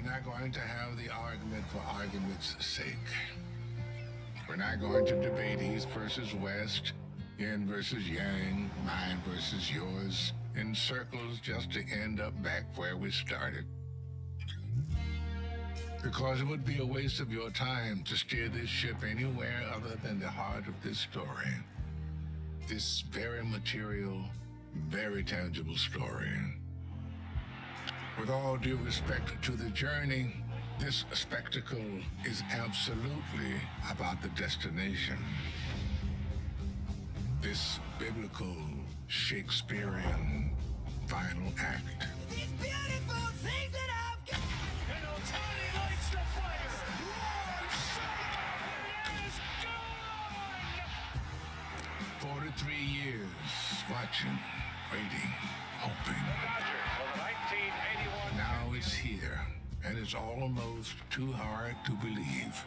We're not going to have the argument for argument's sake. We're not going to debate East versus West, Yin versus Yang, mine versus yours, in circles just to end up back where we started. Because it would be a waste of your time to steer this ship anywhere other than the heart of this story. This very material, very tangible story. With all due respect to the journey, this spectacle is absolutely about the destination. This biblical, Shakespearean final act. These beautiful things that I've got. And Otani lights the fire. One shot, and it is gone. 43 years watching, waiting, hoping. Now it's here, and it's almost too hard to believe.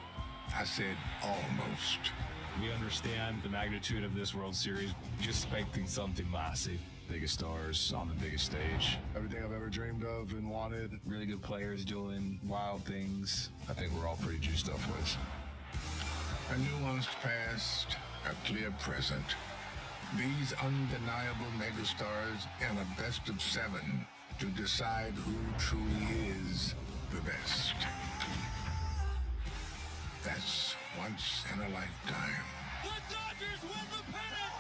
I said almost. We understand the magnitude of this World Series. Just expecting something massive. Biggest stars on the biggest stage. Everything I've ever dreamed of and wanted. Really good players doing wild things. I think we're all pretty juiced up for this. A nuanced past, a clear present. These undeniable megastars in a best of 7 to decide who truly is the best. That's once in a lifetime. The Dodgers win the pennant.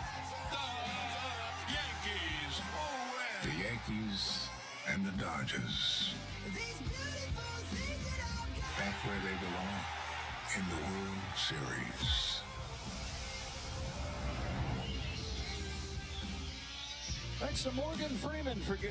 The Yankees win. The Yankees and the Dodgers. These beautiful things that I've got. Back where they belong, in the World Series. Thanks to Morgan Freeman for getting.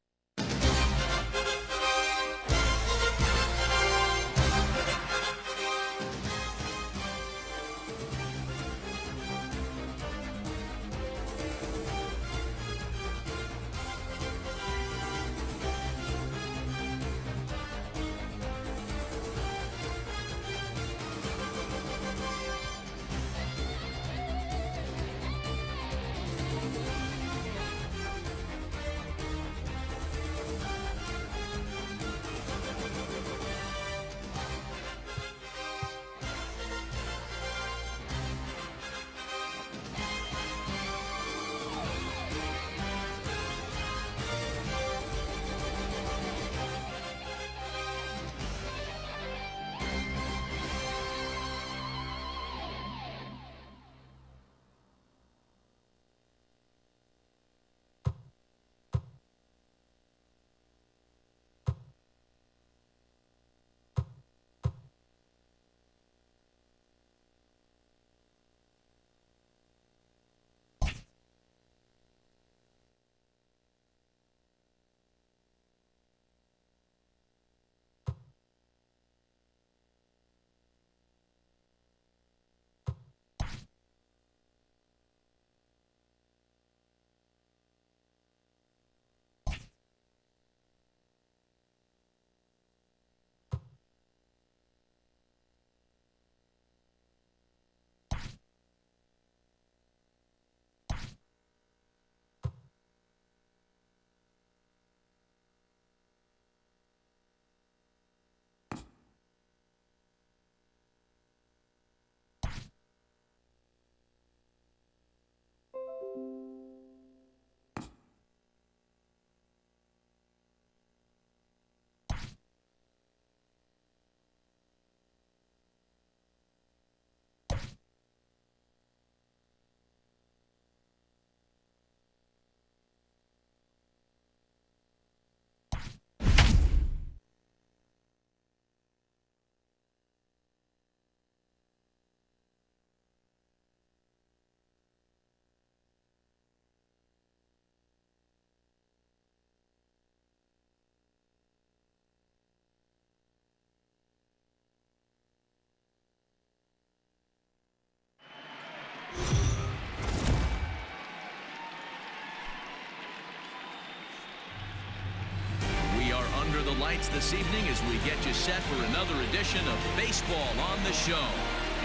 Under the lights this evening as we get you set for another edition of Baseball on the Show.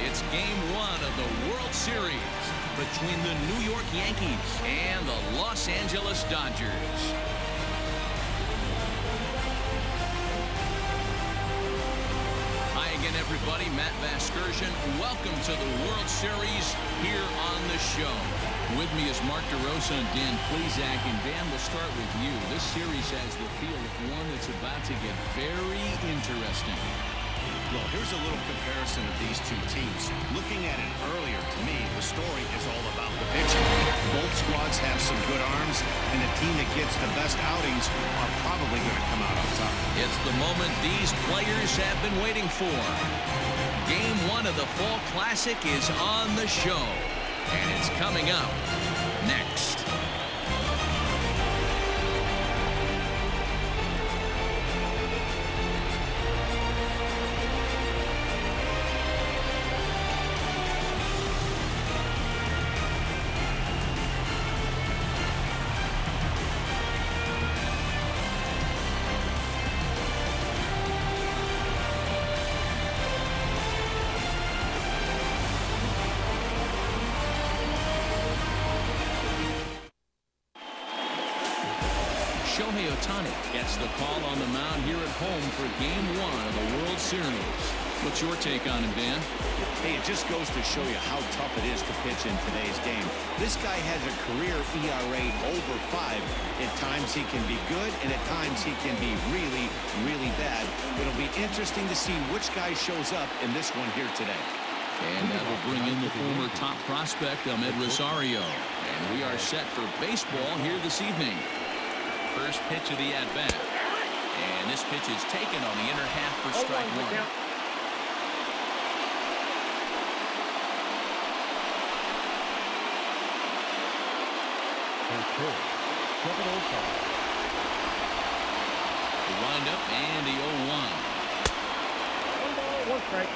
It's Game 1 of the World Series between the New York Yankees and the Los Angeles Dodgers. Matt Vasgersian. Welcome to the World Series here on the show. With me is Mark DeRosa and Dan Plesac. And Dan, we'll start with you. This series has the feel of one that's about to get very interesting. Well, here's a little comparison of these two teams. Looking at it earlier, to me, the story is all about the pitching. Both squads have some good arms, and the team that gets the best outings are probably going to come out on top. It's the moment these players have been waiting for. Game 1 of the Fall Classic is on the show, and it's coming up next. Shohei Ohtani gets the call on the mound here at home for Game 1 of the World Series. What's your take on it, Dan? Hey, it just goes to show you how tough it is to pitch in today's game. This guy has a career ERA over 5. At times he can be good, and at times he can be really, really bad. It'll be interesting to see which guy shows up in this one here today. And that will bring in the former top prospect, Ahmed Rosario. And we are set for baseball here this evening. First pitch of the at-bat. And this pitch is taken on the inner half for strike 1. The windup and the 0-1. 1 ball, 1 strike.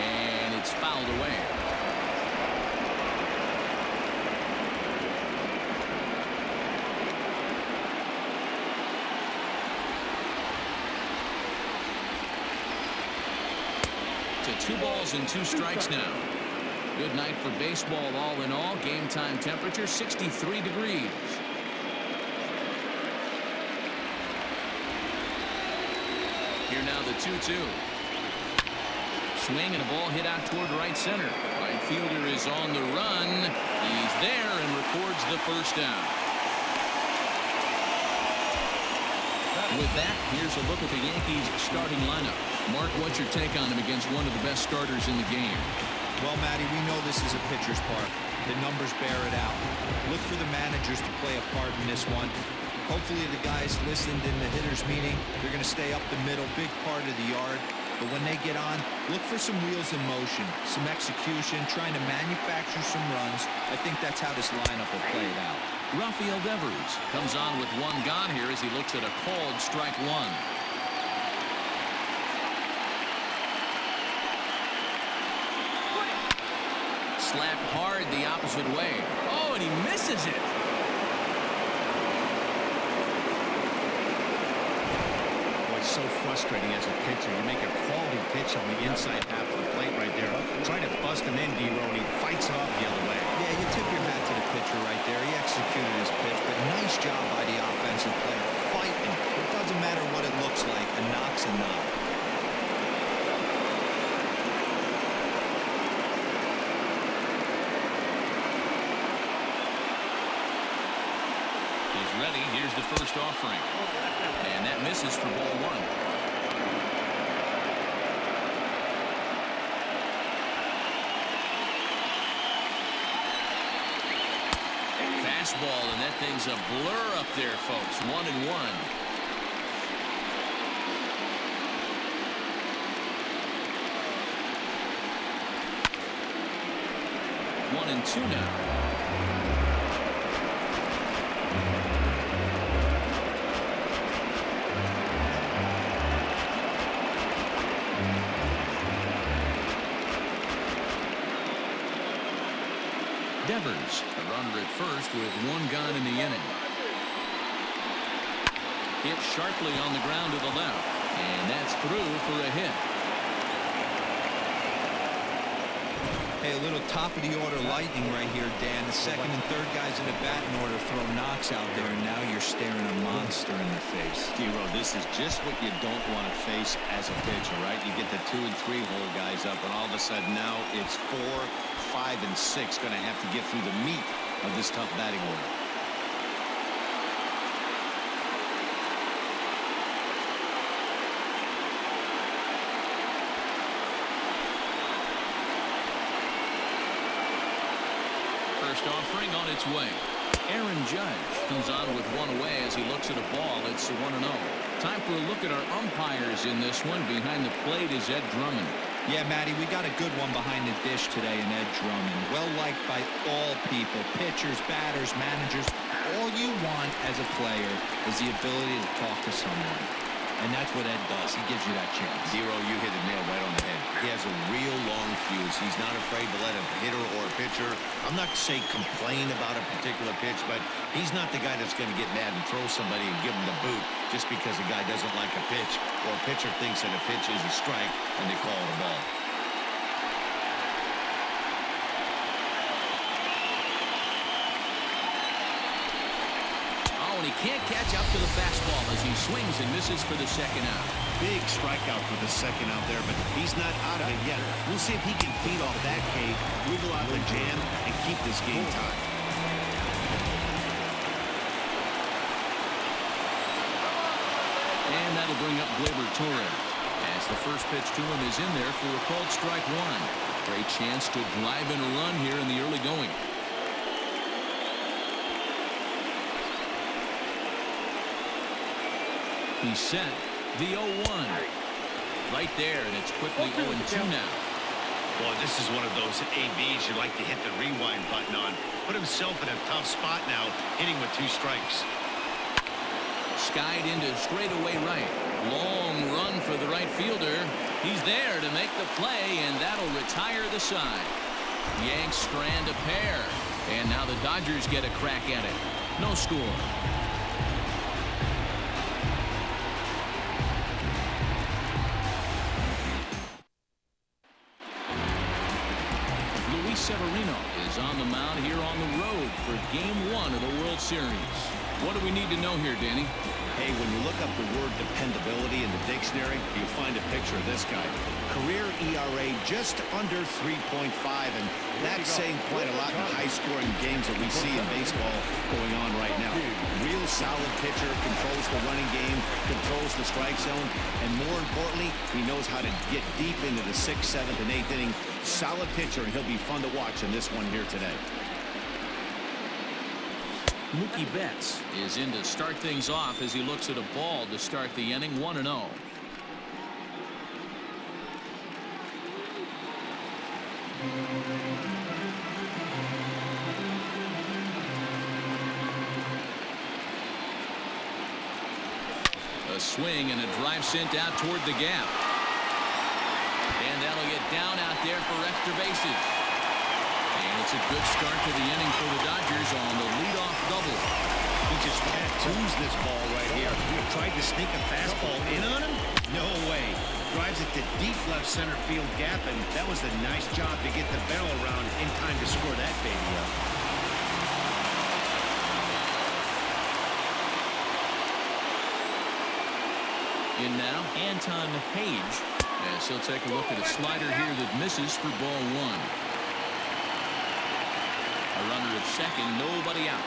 And it's fouled away. To 2 balls and 2 strikes now. Good night for baseball all in all. Game time temperature 63 degrees. Here now the 2-2. Swing and a ball hit out toward right center. Right fielder is on the run. He's there and records the first down. With that, here's a look at the Yankees starting lineup. Mark, what's your take on him against one of the best starters in the game? Well, Matty, we know this is a pitcher's park. The numbers bear it out. Look for the managers to play a part in this one. Hopefully the guys listened in the hitters meeting. They're going to stay up the middle, big part of the yard. But when they get on, look for some wheels in motion, some execution, trying to manufacture some runs. I think that's how this lineup will play it out. Rafael Devers comes on with 1 gone here as he looks at a called strike 1. Slapped hard the opposite way. Oh, and he misses it. It's so frustrating as a pitcher. You make a quality pitch on the inside half of the plate right there. Trying to bust him in, D-Row, and he fights it off the other way. Yeah, you tip your hat to the pitcher right there. He executed his pitch, but nice job by the offensive player. Fighting. It doesn't matter what it looks like. A knock's a knock. He's ready. Here's the first offering. And that misses for ball 1. Fastball, and that thing's a blur up there, folks. 1-1. 1-2 now. Devers, a runner at first with 1 gone in the inning. Hit sharply on the ground to the left, and that's through for a hit. Hey, Hey, a little top-of-the-order lightning right here, Dan. The second and third guys in the batting order throw knocks out there, and now you're staring a monster in the face. Dero, this is just what you don't want to face as a pitcher, right? You get the 2 and 3 hole guys up, and all of a sudden now it's 4, 5, and 6 going to have to get through the meat of this tough batting order. First offering on its way. Aaron Judge comes on with one away as he looks at a ball. It's 1-0. Time for a look at our umpires in this one. Behind the plate is Ed Drummond. Yeah, Matty, we got a good one behind the dish today in Ed Drummond. Well liked by all people, pitchers, batters, managers. All you want as a player is the ability to talk to someone. And that's what Ed does. He gives you that chance. Dero, you hit the nail right on the head. He has a real long fuse. He's not afraid to let a hitter or a pitcher, I'm not to say complain about a particular pitch, but he's not the guy that's going to get mad and throw somebody and give him the boot just because a guy doesn't like a pitch or a pitcher thinks that a pitch is a strike and they call it a ball. He can't catch up to the fastball as he swings and misses for the second out. Big strikeout for the second out there, but he's not out of it yet. We'll see if he can feed off that K, wiggle out the jam, and keep this game tied. And that'll bring up Gleyber Torres as the first pitch to him is in there for a called strike one. Great chance to drive in a run here in the early going. He's set the 0-1 right there, and it's quickly 0-2 now. Boy, this is one of those ABs you'd like to hit the rewind button on. Put himself in a tough spot now, hitting with 2 strikes. Skied into straightaway right. Long run for the right fielder. He's there to make the play, and that'll retire the side. Yanks strand a pair, and now the Dodgers get a crack at it. No score. Severino is on the mound here on the road for Game 1 of the World Series. What do we need to know here, Danny? Hey, when you look up the word dependability in the dictionary, you find a picture of this guy. Career ERA just under 3.5, and that's saying quite a lot in the high-scoring games that we see in baseball going on right now. Real solid pitcher, controls the running game, controls the strike zone, and more importantly, he knows how to get deep into the 6th, 7th, and 8th inning. Solid pitcher, and he'll be fun to watch in this one here today. Mookie Betts is in to start things off as he looks at a ball to start the inning. 1-0. A swing and a drive sent out toward the gap. And that'll get down out there for extra bases. And it's a good start to the inning for the Dodgers on the leadoff double. He just tattoos this ball right here. Tried to sneak a fastball in on him? No way. Drives it to deep left center field gap, and that was a nice job to get the barrel around in time to score that baby up. In now, Anton Page, as he'll take a look at a slider here that misses for ball 1. A runner at second, nobody out.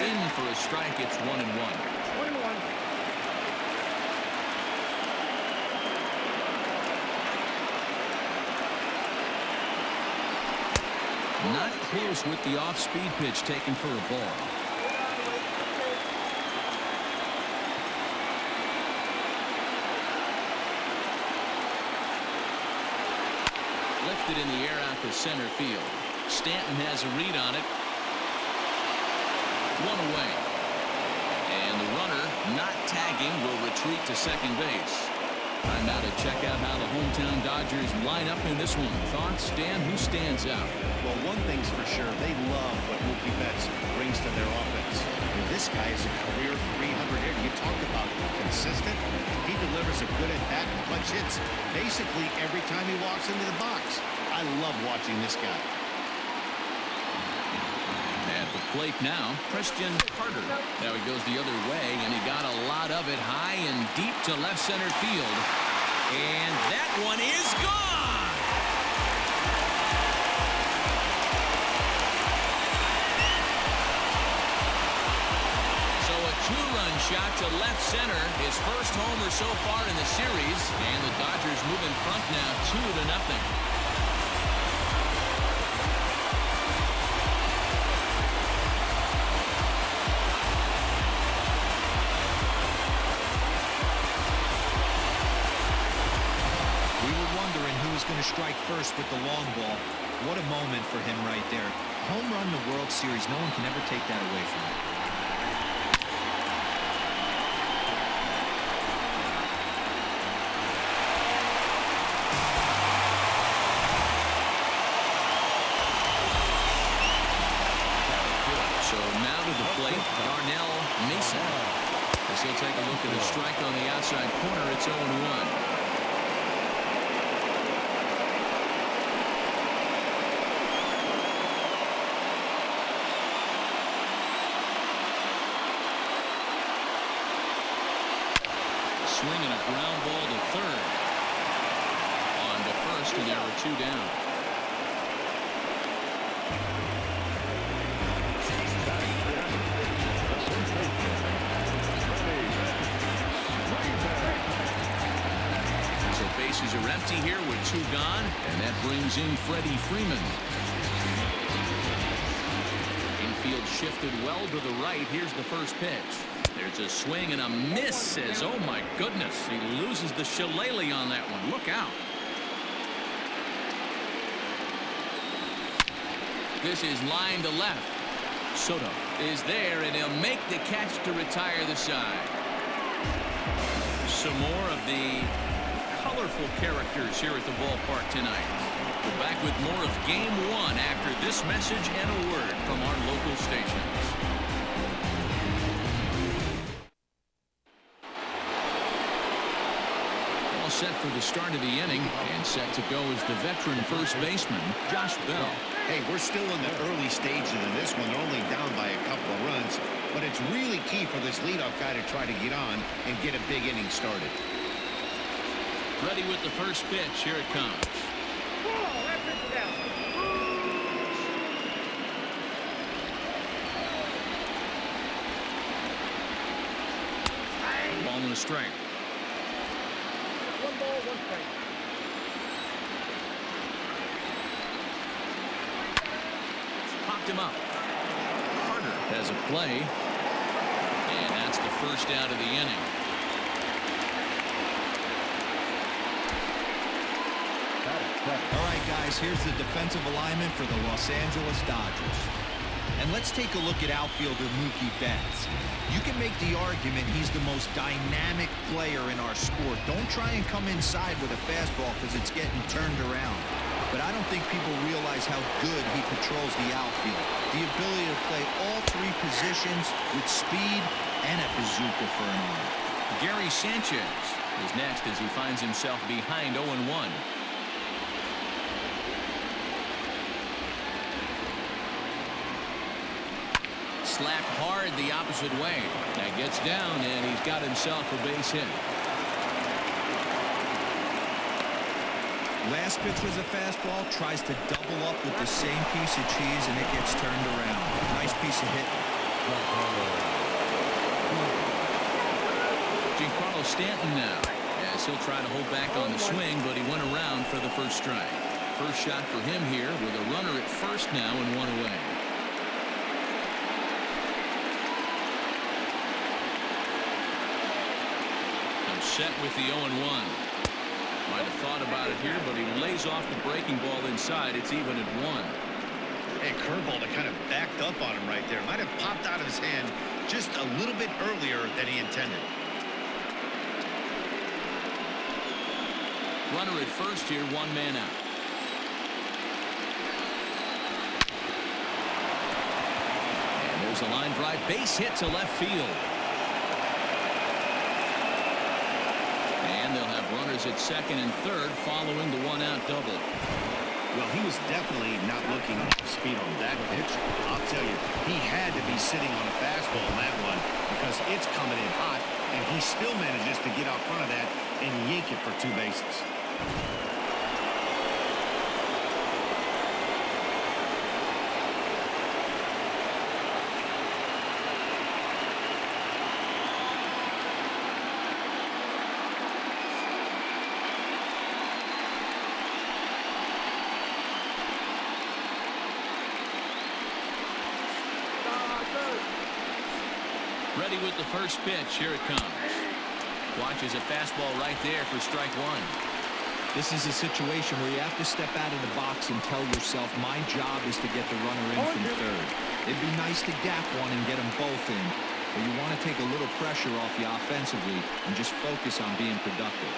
In for a strike, it's 1-1. 1-1. Not close with the off-speed pitch taken for a ball. Lifted in the air out to center field. Stanton has a read on it. One away. And the runner, not tagging, will retreat to second base. Time now to check out how the hometown Dodgers line up in this one. Thoughts, Dan? Who stands out? Well, one thing's for sure, they love what Mookie Betts brings to their offense. And this guy is a career 300 hitter. You talked about consistent. He delivers a good at-bat and punch hits basically every time he walks into the box. I love watching this guy. At the plate now, Christian Carter. Now he goes the other way, and he got a lot of it high and deep to left center field. And that one is gone! So a two-run shot to left center, his first homer so far in the series, and the Dodgers move in front now 2-0. Going to strike first with the long ball. What a moment for him right there. Home run the World Series. No one can ever take that away from him. So now to the plate, Darnell Mason. As he'll take a look at the strike on the outside corner, it's 0-1. Swinging a ground ball to third. On to first, and there are 2 down. So bases are empty here with 2 gone, and that brings in Freddie Freeman. Infield shifted well to the right. Here's the first pitch. There's a swing and a miss as, oh my goodness, he loses the shillelagh on that one. Look out. This is line to left. Soto is there, and he'll make the catch to retire the side. Some more of the colorful characters here at the ballpark tonight. We're back with more of Game 1 after this message and a word from our local stations. Set for the start of the inning, and set to go is the veteran first baseman, Josh Bell. Hey, we're still in the early stages of this one. They're only down by a couple of runs, but it's really key for this leadoff guy to try to get on and get a big inning started. Ready with the first pitch. Here it comes. Ball and a strike. 1 ball, 1 strike. Popped him up. Carter has a play. And that's the first out of the inning. All right, guys, here's the defensive alignment for the Los Angeles Dodgers. And let's take a look at outfielder Mookie Betts. You can make the argument he's the most dynamic player in our sport. Don't try and come inside with a fastball because it's getting turned around. But I don't think people realize how good he patrols the outfield. The ability to play all 3 positions with speed and a bazooka for an arm. Gary Sanchez is next as he finds himself behind 0-1. Slapped hard the opposite way. That gets down, and he's got himself a base hit. Last pitch was a fastball. Tries to double up with the same piece of cheese, and it gets turned around. Nice piece of hit. Giancarlo Stanton now, as he'll try to hold back on the swing, but he went around for the first strike. First shot for him here with a runner at first now and 1 away. Set with the 0-1. Might have thought about it here, but he lays off the breaking ball inside. It's even at 1. Hey, curveball that kind of backed up on him right there. Might have popped out of his hand just a little bit earlier than he intended. Runner at first here, one man out. And there's a line drive, base hit to left field. And they'll have runners at second and third following the one-out double. Well, he was definitely not looking at speed on that pitch. I'll tell you, he had to be sitting on a fastball on that one because it's coming in hot, and he still manages to get out front of that and yank it for 2 bases. Ready with the first pitch. Here it comes. Watches a fastball right there for strike one. This is a situation where you have to step out of the box and tell yourself, my job is to get the runner in from third. It'd be nice to gap one and get them both in, but you want to take a little pressure off you offensively and just focus on being productive.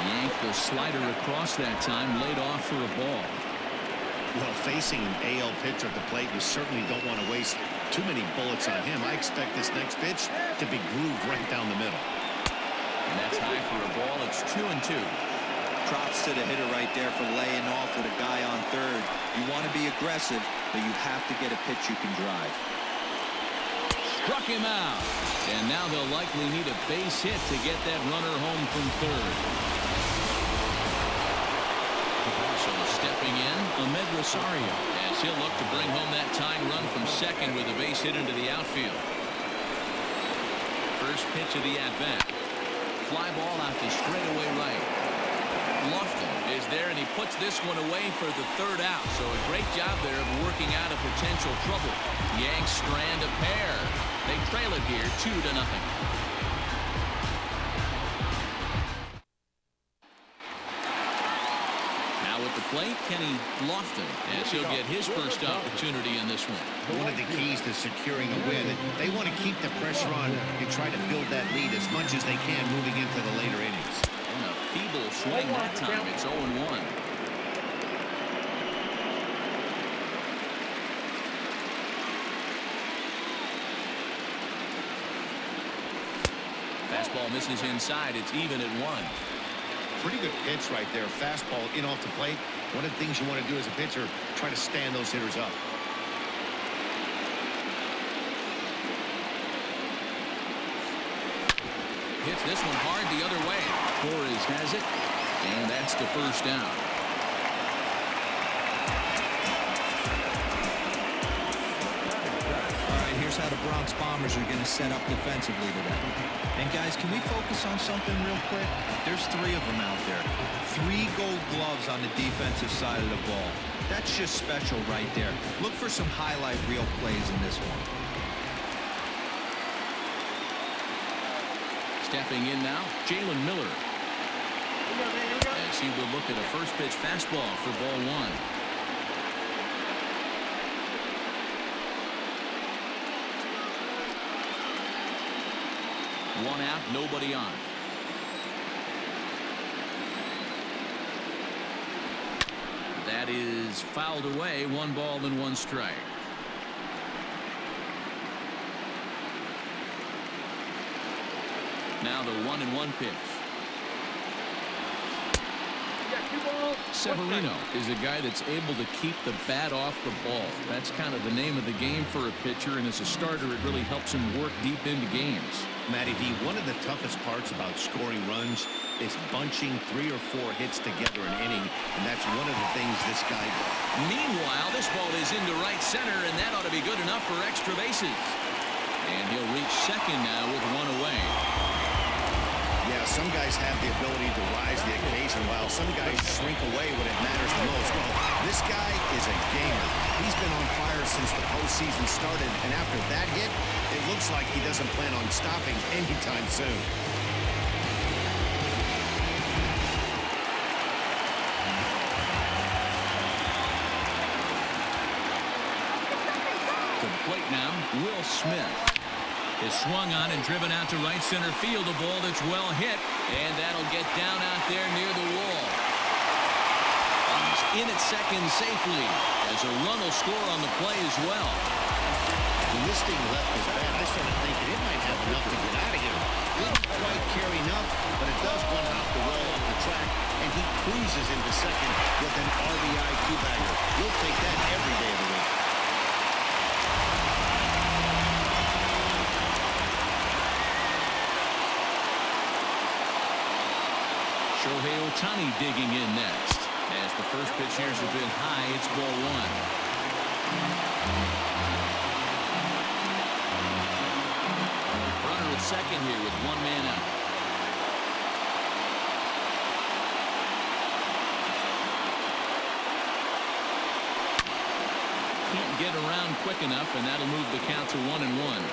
Yanked the slider across that time, laid off for a ball. Well, facing an AL pitcher at the plate, you certainly don't want to waste too many bullets on him. I expect this next pitch to be grooved right down the middle. And that's high for a ball. It's 2-2. Props to the hitter right there for laying off with a guy on third. You want to be aggressive, but you have to get a pitch you can drive. Struck him out. And now they'll likely need a base hit to get that runner home from third. So stepping in, Ahmed Rosario, as he'll look to bring home that tying run from second with a base hit into the outfield. First pitch of the at-bat. Fly ball out to straightaway right. Lofton is there, and he puts this one away for the third out. So a great job there of working out a potential trouble. Yanks strand a pair. They trail it here 2-0. Now at the plate, Kenny Lofton, as he'll get his first opportunity in this one. One of the keys to securing a win, they want to keep the pressure on and try to build that lead as much as they can moving into the later innings. And a feeble swing that time. It's 0-1. Fastball misses inside. It's even at 1. Pretty good pitch right there. Fastball in off the plate. One of the things you want to do as a pitcher, try to stand those hitters up. Hits this one hard the other way. Torres has it, and that's the first down. All right, here's how the Bronx Bombers are going to set up defensively today. And guys, can we focus on something real quick? There's 3 of them out there. 3 gold gloves on the defensive side of the ball. That's just special right there. Look for some highlight reel plays in this one. Stepping in now, Jalen Miller. As he will look at a first pitch fastball for ball 1. One out, nobody on. That is fouled away. 1 ball and 1 strike. Now the 1-1 pitch. Severino is a guy that's able to keep the bat off the ball. That's kind of the name of the game for a pitcher, and as a starter, it really helps him work deep into games. Matty V, one of the toughest parts about scoring runs is bunching 3 or 4 hits together an inning, and that's one of the things this guy does. Meanwhile, this ball is into right center, and that ought to be good enough for extra bases. And he'll reach second now with 1 away. Yeah, some guys have the ability to rise the occasion, while some guys shrink away when it matters the most. Well, this guy is a gamer. He's been on fire since the postseason started, and after that hit, it looks like he doesn't plan on stopping anytime soon. To the plate now, Will Smith is swung on and driven out to right center field. A ball that's well hit, and that'll get down out there near the wall. He's in at second safely as a run will score on the play as well. When this thing left his bat, I started thinking it might have enough to get out of here. Didn't quite carry enough, but it does one off the wall off the track, and he cruises into second with an RBI two-bagger. You'll take that every day of the week. Shohei Ohtani digging in next. As the first pitch here is a bit high, it's ball one. Runner at second here with one man out. Can't get around quick enough, and that'll move the count to 1-1.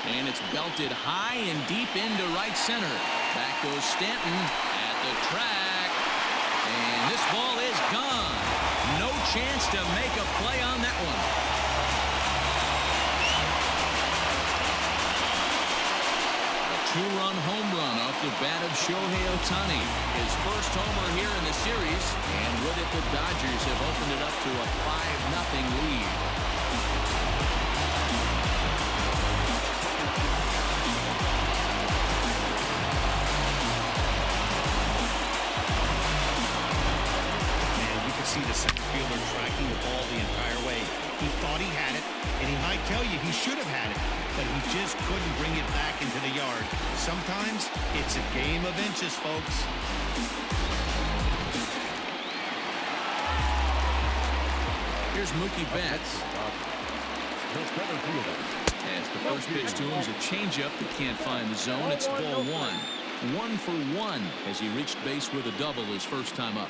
And it's belted high and deep into right center. Back goes Stanton at the track. And this ball is gone. No chance to make a play on that one. A two-run home run off the bat of Shohei Ohtani. His first homer here in the series. And with it, the Dodgers have opened it up to a 5-0 lead. See the center fielder tracking the ball the entire way. He thought he had it, and he might tell you he should have had it, but he just couldn't bring it back into the yard. Sometimes it's a game of inches, folks. Here's Mookie Betts. As the first pitch to him is a changeup that can't find the zone. It's ball one. 1 for 1 as he reached base with a double his first time up.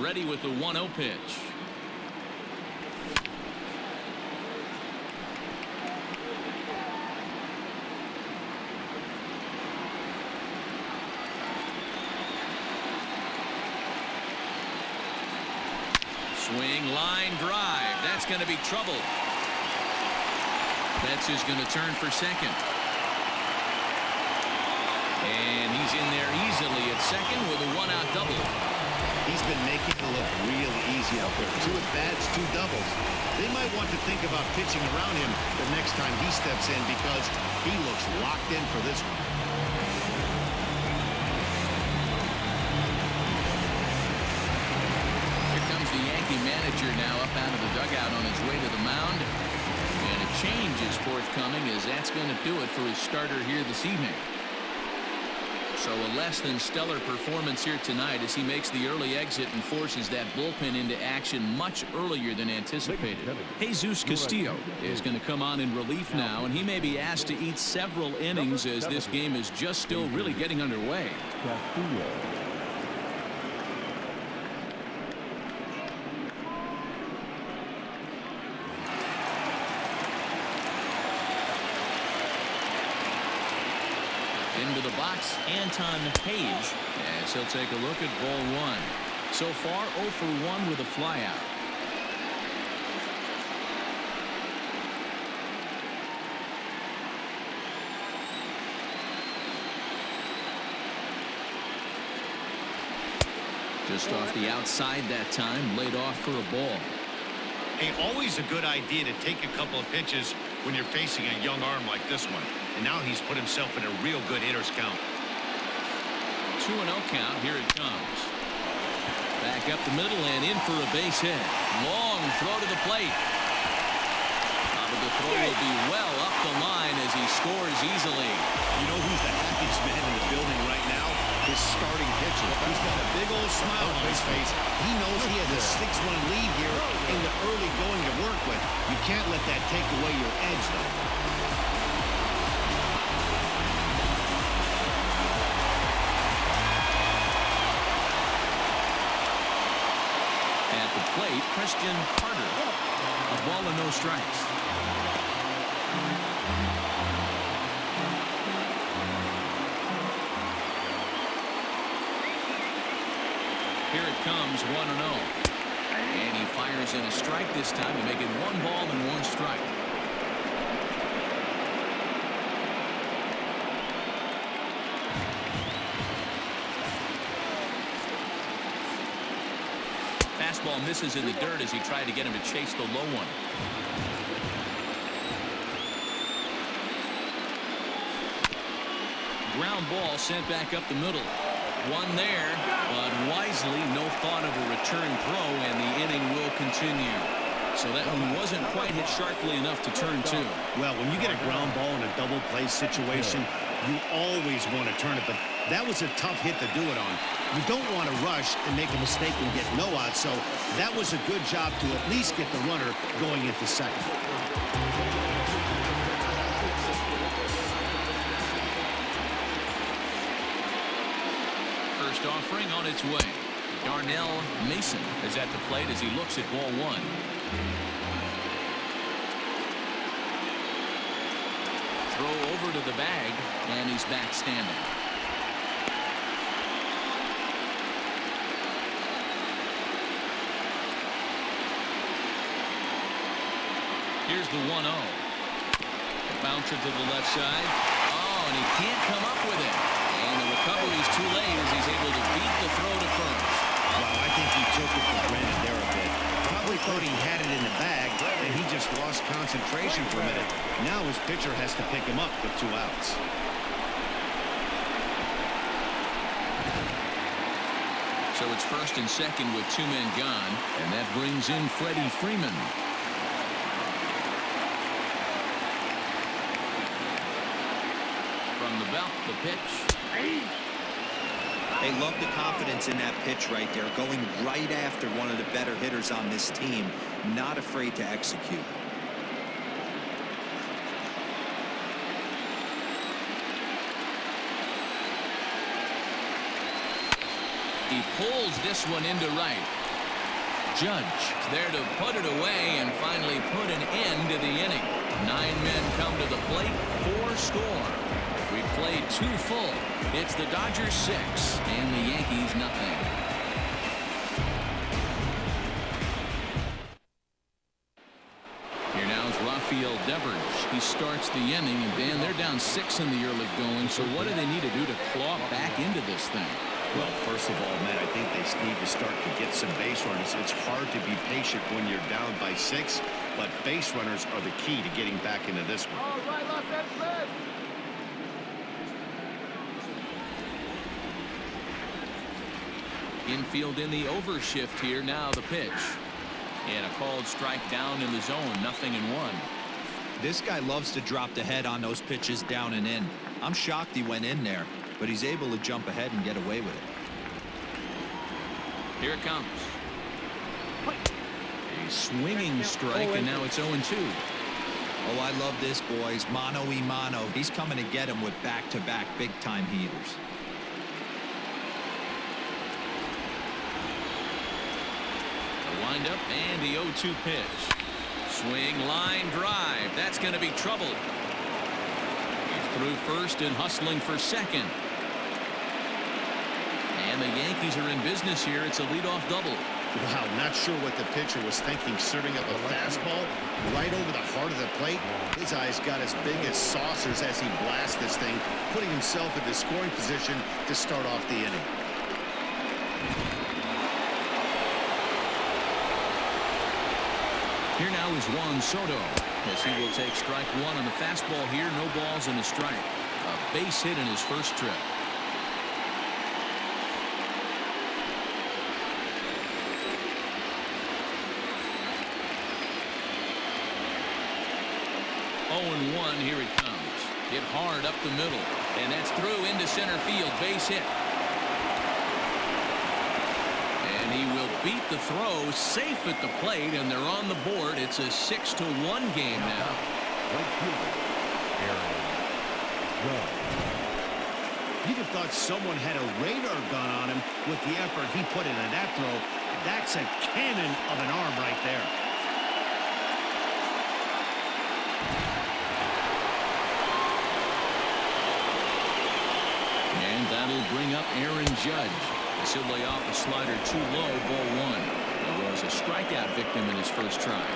Ready with the 1-0 pitch. Swing, line drive. That's going to be trouble. Betts is going to turn for second. And he's in there easily at second with a 1-out double. He's been making it look real easy out there. 2 at-bats, 2 doubles. They might want to think about pitching around him the next time he steps in because he looks locked in for this one. Here comes the Yankee manager now up out of the dugout on his way to the mound. And a change is forthcoming as that's going to do it for his starter here this evening. So a less than stellar performance here tonight as he makes the early exit and forces that bullpen into action much earlier than anticipated. Jesus Castillo is going to come on in relief now, and he may be asked to eat several innings as this game is just still really getting underway. Into the box, Anton Page, as he'll take a look at ball one. So far, 0 for 1 with a flyout. Just off the outside that time, laid off for a ball. Hey, always a good idea to take a couple of pitches when you're facing a young arm like this one. And now he's put himself in a real good hitter's count. 2-0 count. Here it comes. Back up the middle and in for a base hit. Long throw to the plate. The throw will be well up the line as he scores easily. You know who's the happiest man in the building right now? His starting pitcher. He's got a big old smile on his face. He knows he has a 6-1 lead here in the early going to work with. You can't let that take away your edge, though. At the plate, Christian Carter. A ball and no strikes. Here it comes, 1-0. And he fires in a strike this time to make it 1 ball and 1 strike. Fastball misses in the dirt as he tried to get him to chase the low one. Ground ball sent back up the middle. One there, but wisely, no thought of a return throw, and the inning will continue. So that one wasn't quite hit sharply enough to turn 2. Well, when you get a ground ball in a double play situation, you always want to turn it, but that was a tough hit to do it on. You don't want to rush and make a mistake and get no out, so that was a good job to at least get the runner going into second. First offering on its way. Darnell Mason is at the plate as he looks at ball 1. Throw over to the bag, and he's back standing. Here's the 1-0. Bouncer to the left side. Oh, and he can't come up with it. And the recovery's too late as he's able to beat the throw to first. Well, I think he took it for granted there a bit. Probably thought he had it in the bag, and he just lost concentration for a minute. Now his pitcher has to pick him up with 2 outs. So it's first and second with 2 men gone, and that brings in Freddie Freeman. From the belt, the pitch. They love the confidence in that pitch right there, going right after one of the better hitters on this team, not afraid to execute. He pulls this one into right. Judge there to put it away and finally put an end to the inning. 9 men come to the plate, 4 score. We played 2 full. It's the Dodgers 6 and the Yankees nothing. Here now is Rafael Devers. He starts the inning, and Dan, they're down 6 in the early going. So what do they need to do to claw back into this thing? Well, first of all, Matt, I think they need to start to get some base runners. It's hard to be patient when you're down by 6, but base runners are the key to getting back into this one. All right, Los Angeles. Infield in the overshift here. Now the pitch. And a called strike down in the zone. 0-1. This guy loves to drop the head on those pitches down and in. I'm shocked he went in there, but he's able to jump ahead and get away with it. Here it comes. A swinging strike, and now it's 0-2. Oh, I love this, boys. Mano-y-mano. He's coming to get him with back-to-back big-time heaters. The windup and the 0-2 pitch. Swing, line, drive. That's going to be trouble. He's through first and hustling for second. And the Yankees are in business here. It's a leadoff double. Wow, not sure what the pitcher was thinking, serving up a fastball right over the heart of the plate. His eyes got as big as saucers as he blasts this thing, putting himself in the scoring position to start off the inning. Here now is Juan Soto as he will take strike 1 on the fastball here. No balls and a strike. A base hit in his first trip. Oh, 1, here it comes. Hit hard up the middle, and that's through into center field. Base hit. And he will beat the throw, safe at the plate, and they're on the board. It's a 6-1 game now. You'd have thought someone had a radar gun on him with the effort he put into that throw. That's a cannon of an arm right there. And that'll bring up Aaron Judge. As he'll lay off a slider too low, ball one. He was a strikeout victim in his first try.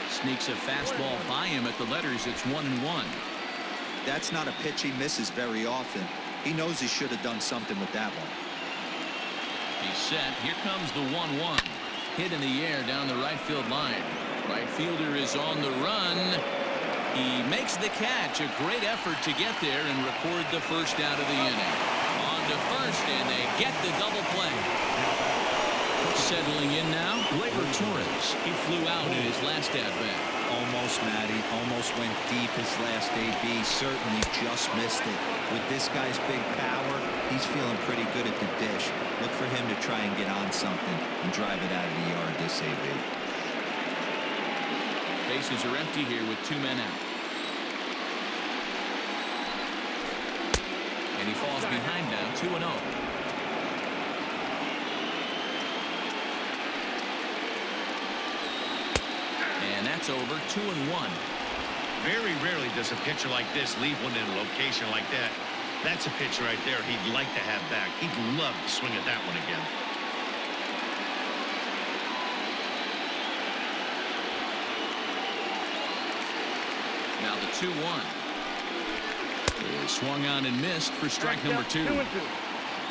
Sneaks a fastball by him at the letters. It's 1-1. That's not a pitch he misses very often. He knows he should have done something with that one. He's set. Here comes the 1-1. Hit in the air down the right field line. Right fielder is on the run. He makes the catch. A great effort to get there and record the first out of the inning. On to first, and they get the double play. Settling in now, EMULATORS. He flew out in his last at-bat. Almost, Matty. Almost went deep his last AB. Certainly just missed it. With this guy's big power, he's feeling pretty good at the dish. Look for him to try and get on something and drive it out of the yard this AB. Bases are empty here with 2 men out. And he falls behind now, 2-0. And that's over, 2-1. Very rarely does a pitcher like this leave one in a location like that. That's a pitch right there he'd like to have back. He'd love to swing at that one again. Now the 2-1 is swung on and missed for strike number 2.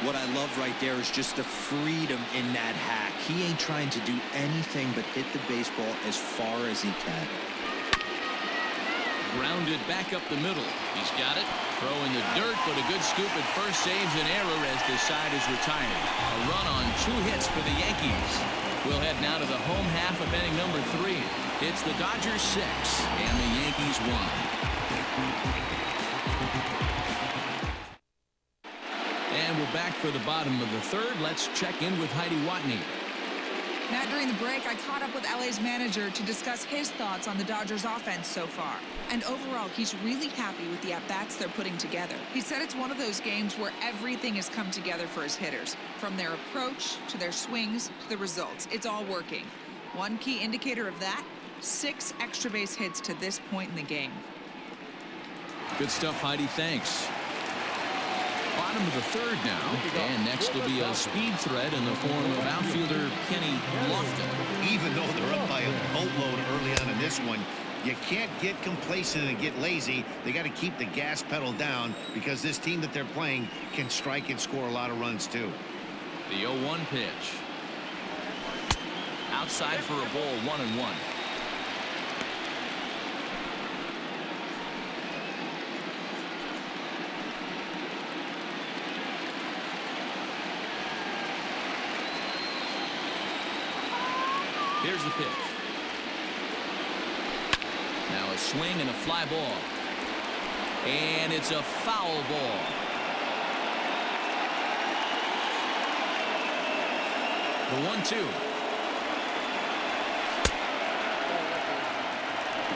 What I love right there is just the freedom in that hack. He ain't trying to do anything but hit the baseball as far as he can. Grounded back up the middle. He's got it. Throw in the dirt, but a good scoop at first saves an error as the side is retired. A run on 2 hits for the Yankees. We'll head now to the home half of inning number 3. It's the Dodgers 6 and the Yankees 1. And we're back for the bottom of the 3rd. Let's check in with Heidi Watney. Matt, during the break, I caught up with LA's manager to discuss his thoughts on the Dodgers offense so far. And overall, he's really happy with the at-bats they're putting together. He said it's one of those games where everything has come together for his hitters. From their approach, to their swings, to the results. It's all working. One key indicator of that, 6 extra base hits to this point in the game. Good stuff, Heidi. Thanks. Bottom of the 3rd now, and next will be a speed threat in the form of outfielder Kenny Lofton. Even though they're up by a boatload early on in this one, you can't get complacent and get lazy. They got to keep the gas pedal down because this team that they're playing can strike and score a lot of runs too. The 0-1 pitch. Outside for a ball, 1-1. Here's the pitch. Now a swing and a fly ball. And it's a foul ball. The 1-2.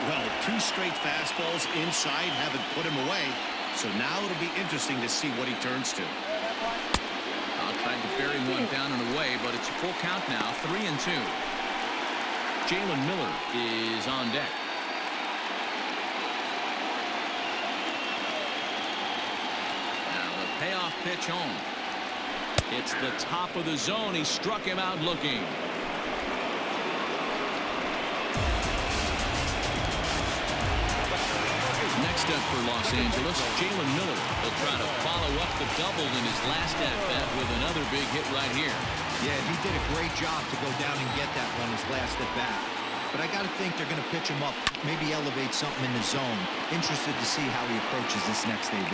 Well, 2 straight fastballs inside haven't put him away. So now it'll be interesting to see what he turns to. Tried to bury one down and away, but it's a full count now, 3-2. Jalen Miller is on deck. Now the payoff pitch home. It's the top of the zone. He struck him out looking. Next up for Los Angeles, Jalen Miller will try to follow up the double in his last at-bat with another big hit right here. Yeah, he did a great job to go down and get that one his last at-bat. But I got to think they're going to pitch him up, maybe elevate something in the zone. Interested to see how he approaches this next AB.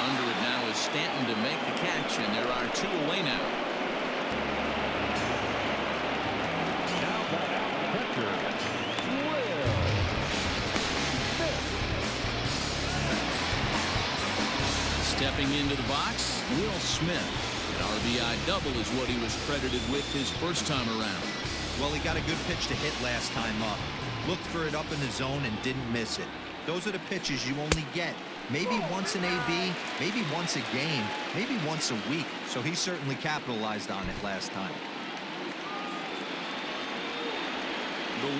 Under it now is Stanton to make the catch, and there are 2 away now. Stepping into the box, Will Smith. An RBI double is what he was credited with his first time around. Well, he got a good pitch to hit last time up. Looked for it up in the zone and didn't miss it. Those are the pitches you only get. Maybe once an AB, maybe once a game, maybe once a week. So he certainly capitalized on it last time. The 1-0.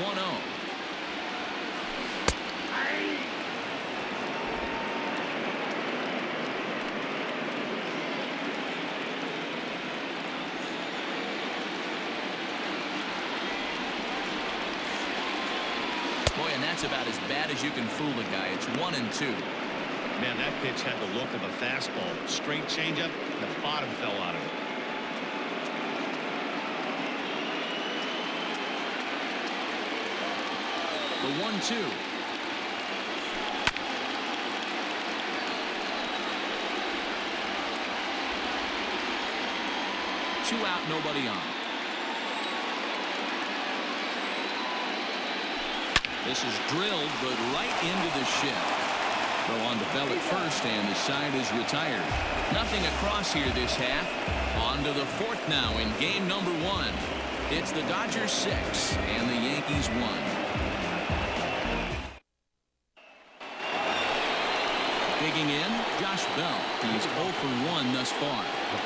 Boy, and that's about as bad as you can fool a guy. It's 1-2. Man, that pitch had the look of a fastball. Straight changeup, the bottom fell out of it. The 1-2. Two out, nobody on. This is drilled, but right into the shed. Throw on to Bell at first, and the side is retired. Nothing across here this half. On to the fourth now in game number 1. It's the Dodgers 6 and the Yankees 1. Digging in, Josh Bell. He's 0 for 1 thus far.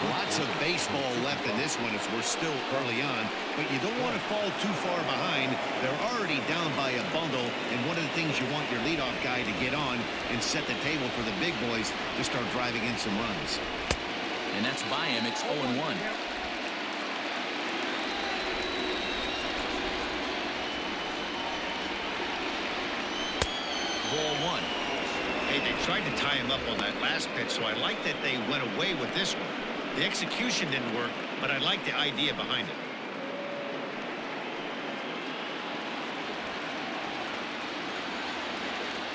Lots of baseball left in this one as we're still early on, but you don't want to fall too far behind. They're already down by a bundle, and one of the things you want your leadoff guy to get on and set the table for the big boys to start driving in some runs. And that's by him. It's 0-1. Ball 1. Hey, they tried to tie him up on that last pitch, so I like that they went away with this one. The execution didn't work, but I like the idea behind it.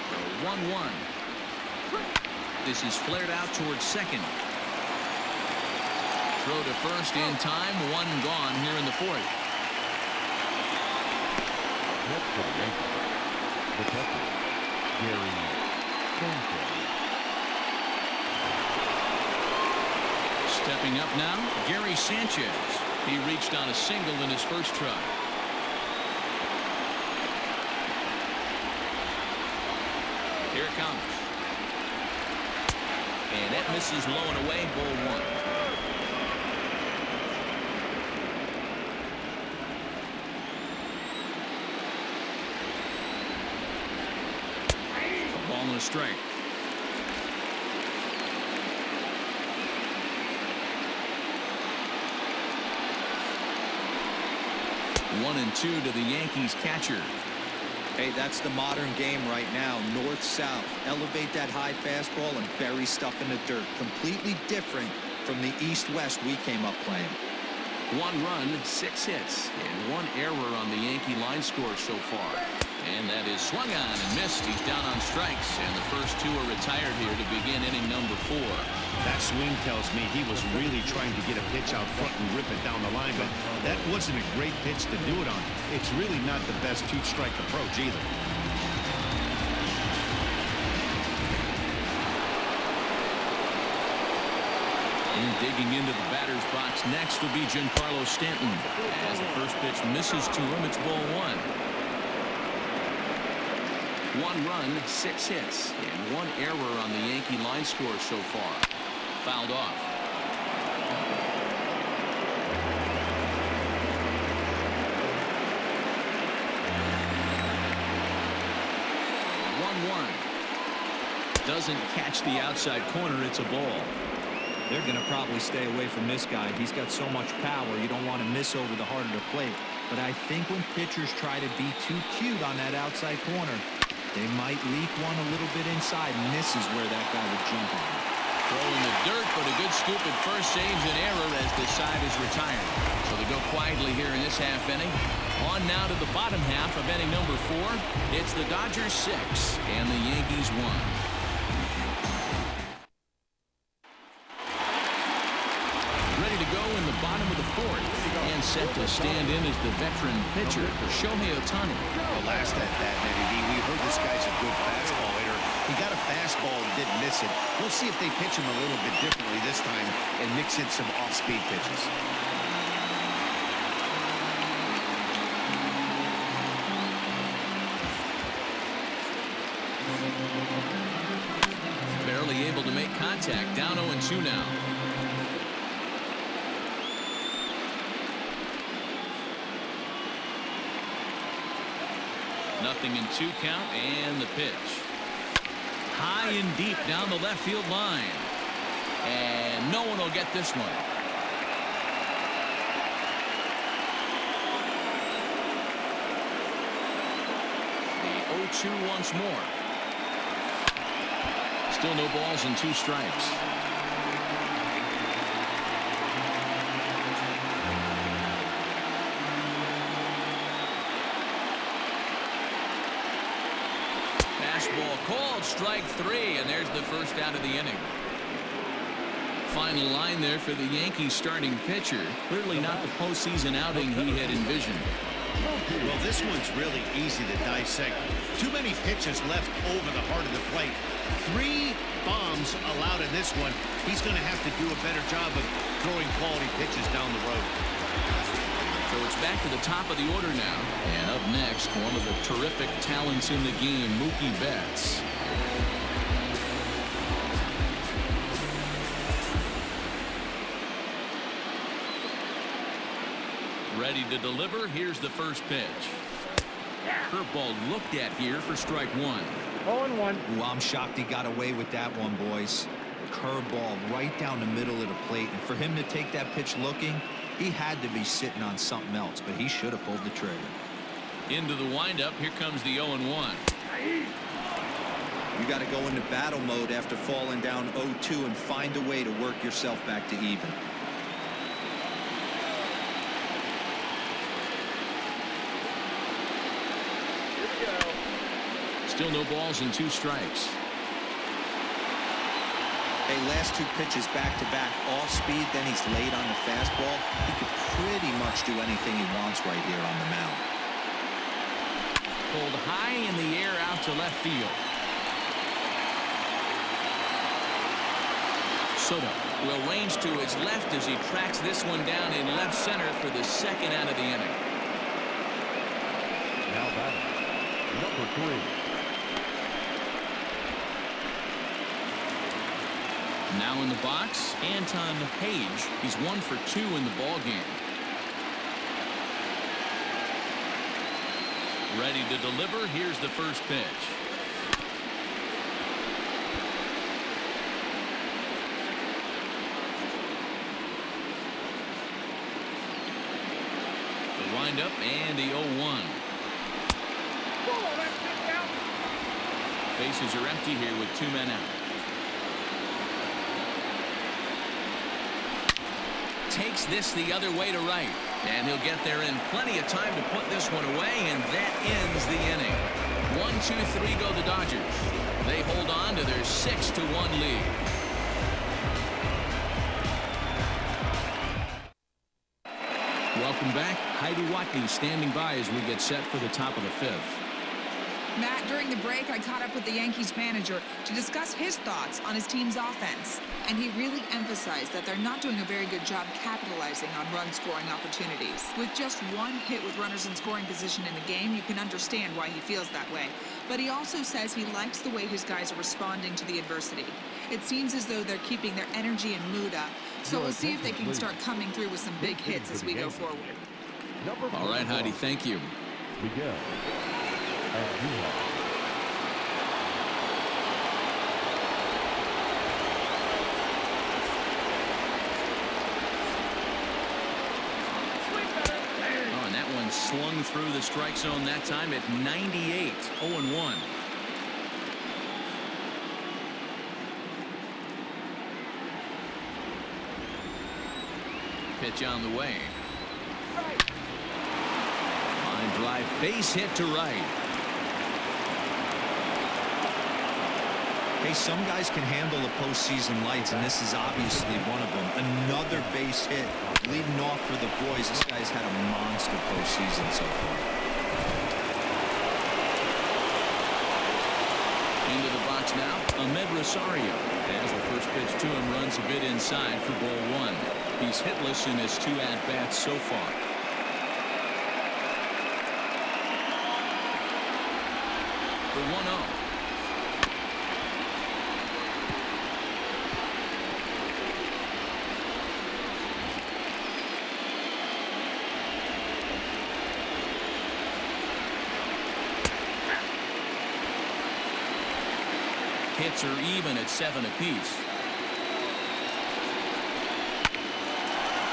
The 1-1. This is flared out towards second. Throw to first in time. One gone here in the fourth. Stepping up now, Gary Sanchez. He reached on a single in his first try. Here it comes. And that misses low and away, ball 1. A ball and a strike. One and two to the Yankees catcher. Hey, that's the modern game right now. North-south. Elevate that high fastball and bury stuff in the dirt. Completely different from the east-west we came up playing. 1 run, 6 hits, and 1 error on the Yankee line score so far. And that is swung on and missed. He's down on strikes, and the first 2 are retired here to begin inning number 4. That swing tells me he was really trying to get a pitch out front and rip it down the line, but that wasn't a great pitch to do it on. It's really not the best 2-strike approach either. And digging into the batter's box next will be Giancarlo Stanton. As the first pitch misses to him, it's ball 1. 1 run, 6 hits, and 1 error on the Yankee line score so far. Fouled off. Doesn't catch the outside corner. It's a ball. They're going to probably stay away from this guy. He's got so much power. You don't want to miss over the heart of the plate. But I think when pitchers try to be too cute on that outside corner, they might leak one a little bit inside, and this is where that guy would jump on. Throw in the dirt, but a good scoop at first saves an error as the side is retired. So they go quietly here in this half inning. On now to the bottom half of inning number 4. It's the Dodgers 6 and the Yankees 1. Ready to go in the bottom of the 4th. And set to stand in as the veteran pitcher, Shohei Ohtani. Well, last at that, Eddie, we heard this guy's a good fastball hitter. He got a fastball and didn't miss it. We'll see if they pitch him a little bit differently this time and mix in some off-speed pitches. Barely able to make contact. Down 0-2 now. 0-2 count, and the pitch. High and deep down the left field line. And no one will get this one. The 0-2 once more. Still no balls and 2 strikes. Fastball called, strike 3, and there's the first out of the inning. Final line there for the Yankees starting pitcher. Clearly not the postseason outing he had envisioned. Well, this one's really easy to dissect. Too many pitches left over the heart of the plate. 3 bombs allowed in this one. He's going to have to do a better job of throwing quality pitches down the road. So it's back to the top of the order now. And up next, one of the terrific talents in the game, Mookie Betts. Ready to deliver. Here's the first pitch. Curveball looked at here for strike 1. 0-1. Ooh, I'm shocked he got away with that one, boys. Curveball right down the middle of the plate. And for him to take that pitch looking, he had to be sitting on something else, but he should have pulled the trigger. Into the windup. Here comes the 0-1. You got to go into battle mode after falling down 0-2 and find a way to work yourself back to even. Still no balls and 2 strikes. Hey, last 2 pitches back-to-back, off speed, then he's late on the fastball. He could pretty much do anything he wants right here on the mound. Pulled high in the air out to left field. Soto will range to his left as he tracks this one down in left center for the second out of the inning. Now batting, number 3. Now in the box, Anton Page. He's 1 for 2 in the ball game. Ready to deliver. Here's the first pitch. The windup and the 0-1. Bases are empty here with 2 men out. Takes this the other way to right, and he'll get there in plenty of time to put this one away, and that ends the inning. 1-2-3 go the Dodgers. They hold on to their 6-1 lead. Welcome back. Heidi Watney standing by as we get set for the top of the 5th. Matt, during the break, I caught up with the Yankees manager to discuss his thoughts on his team's offense. And he really emphasized that they're not doing a very good job capitalizing on run-scoring opportunities. With just 1 hit with runners in scoring position in the game, you can understand why he feels that way. But he also says he likes the way his guys are responding to the adversity. It seems as though they're keeping their energy and mood up. So we'll see if they can start coming through with some big hits as we go forward. All right, Heidi, thank you. Miguel. And that one slung through the strike zone that time at 98. 0-1. Pitch on the way. Line drive, base hit to right. Hey, some guys can handle the postseason lights, and this is obviously one of them. Another base hit leading off for the boys. This guy's had a monster postseason so far. Into the box now, Ahmed Rosario. As the first pitch to him runs a bit inside for ball 1. He's hitless in his 2 at-bats so far. The 1-0. hits are even at 7 apiece.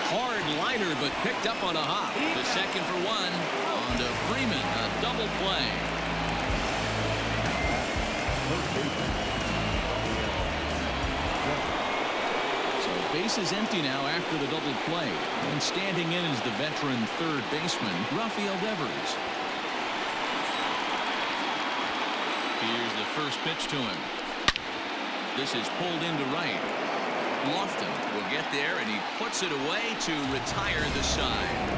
Hard liner, but picked up on a hop. The second for one. On to Freeman. A double play. So base is empty now after the double play. And standing in is the veteran third baseman, Rafael Devers. Here's the first pitch to him. This is pulled into right. Lofton will get there, and he puts it away to retire the side.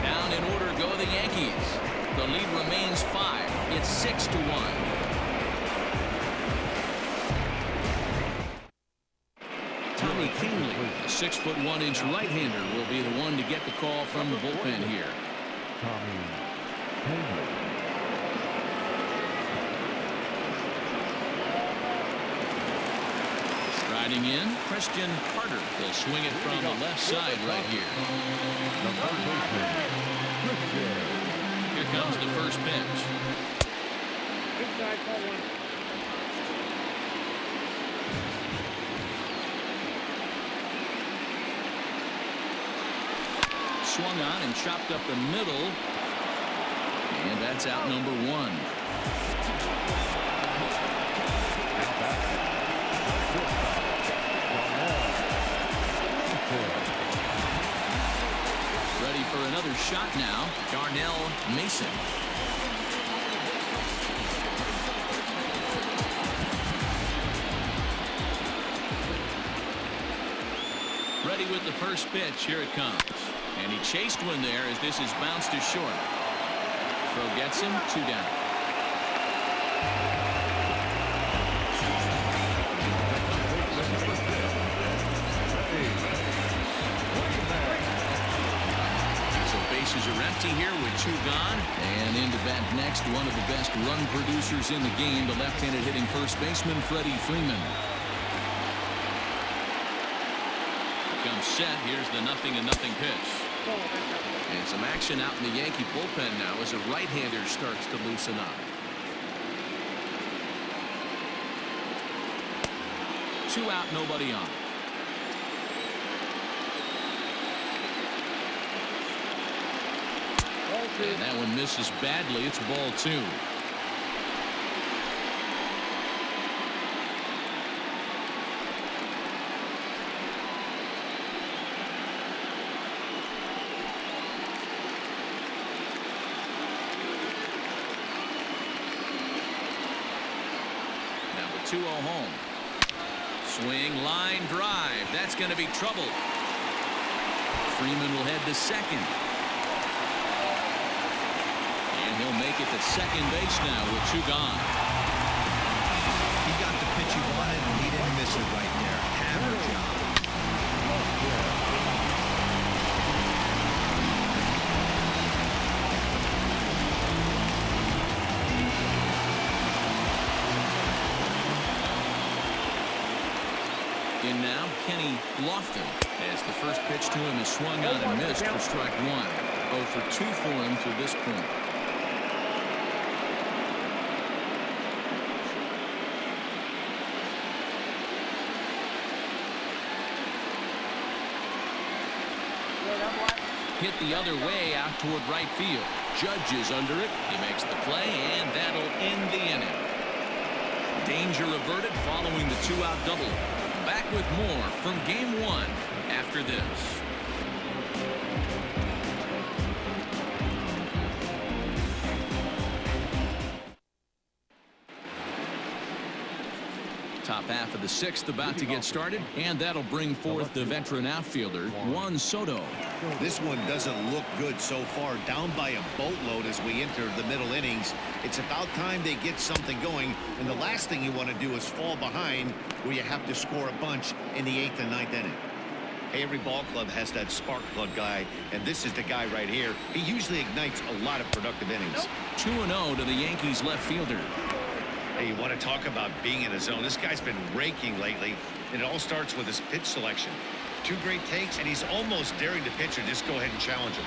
Down in order go the Yankees. The lead remains 5. It's 6-1. Tommy Kahnle, a 6'1" right-hander, will be the one to get the call from the bullpen here. Tommy Kahnle. Riding in, Christian Carter. He'll swing it from the left side right here. Here comes the first pitch. Swung on and chopped up the middle. And that's out number 1. Ready for another shot now, Darnell Mason. Ready with the first pitch. Here it comes. And he chased one there as this is bounced to short. Throw gets him, 2 down. Bases are empty here with 2 gone. And into bat next, one of the best run producers in the game, the left-handed hitting first baseman, Freddie Freeman. Comes set. Here's the 0-0 pitch. And some action out in the Yankee bullpen now as a right-hander starts to loosen up. 2 out, nobody on. And that one misses badly. It's ball 2. Now the 2-0 home. Swing, line, drive. That's going to be trouble. Freeman will head to second. He'll make it to second base now with 2 gone. He got the pitch he wanted, and he didn't miss it right there. Hammer job. In now, Kenny Lofton, as the first pitch to him is swung on and missed for strike 1. 0 for 2 for him to this point. Hit the other way out toward right field. Judge is under it. He makes the play, and that'll end the inning. Danger averted following the 2-out double. Back with more from Game 1 after this. Top half of the 6th about to get started, and that'll bring forth the veteran outfielder, Juan Soto. This one doesn't look good so far, down by a boatload as we enter the middle innings. It's about time they get something going, and the last thing you want to do is fall behind where you have to score a bunch in the 8th and 9th inning. Hey, every ball club has that spark plug guy, and this is the guy right here. He usually ignites a lot of productive innings. 2-0 to the Yankees left fielder. Hey, you want to talk about being in a zone? This guy's been raking lately, and it all starts with his pitch selection. 2 great takes, and he's almost daring the pitcher just go ahead and challenge him.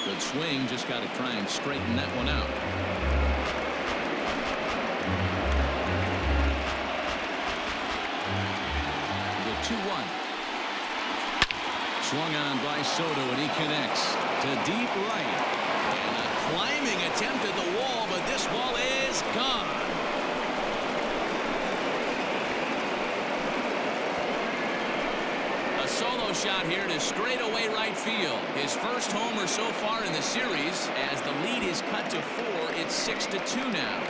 Good swing, just got to try and straighten that one out. 2-1. Swung on by Soto, and he connects to deep right. And a climbing attempt at the wall, but this ball is gone. A solo shot here to straightaway right field. His first homer so far in the series. As the lead is cut to 4, it's 6-2 now.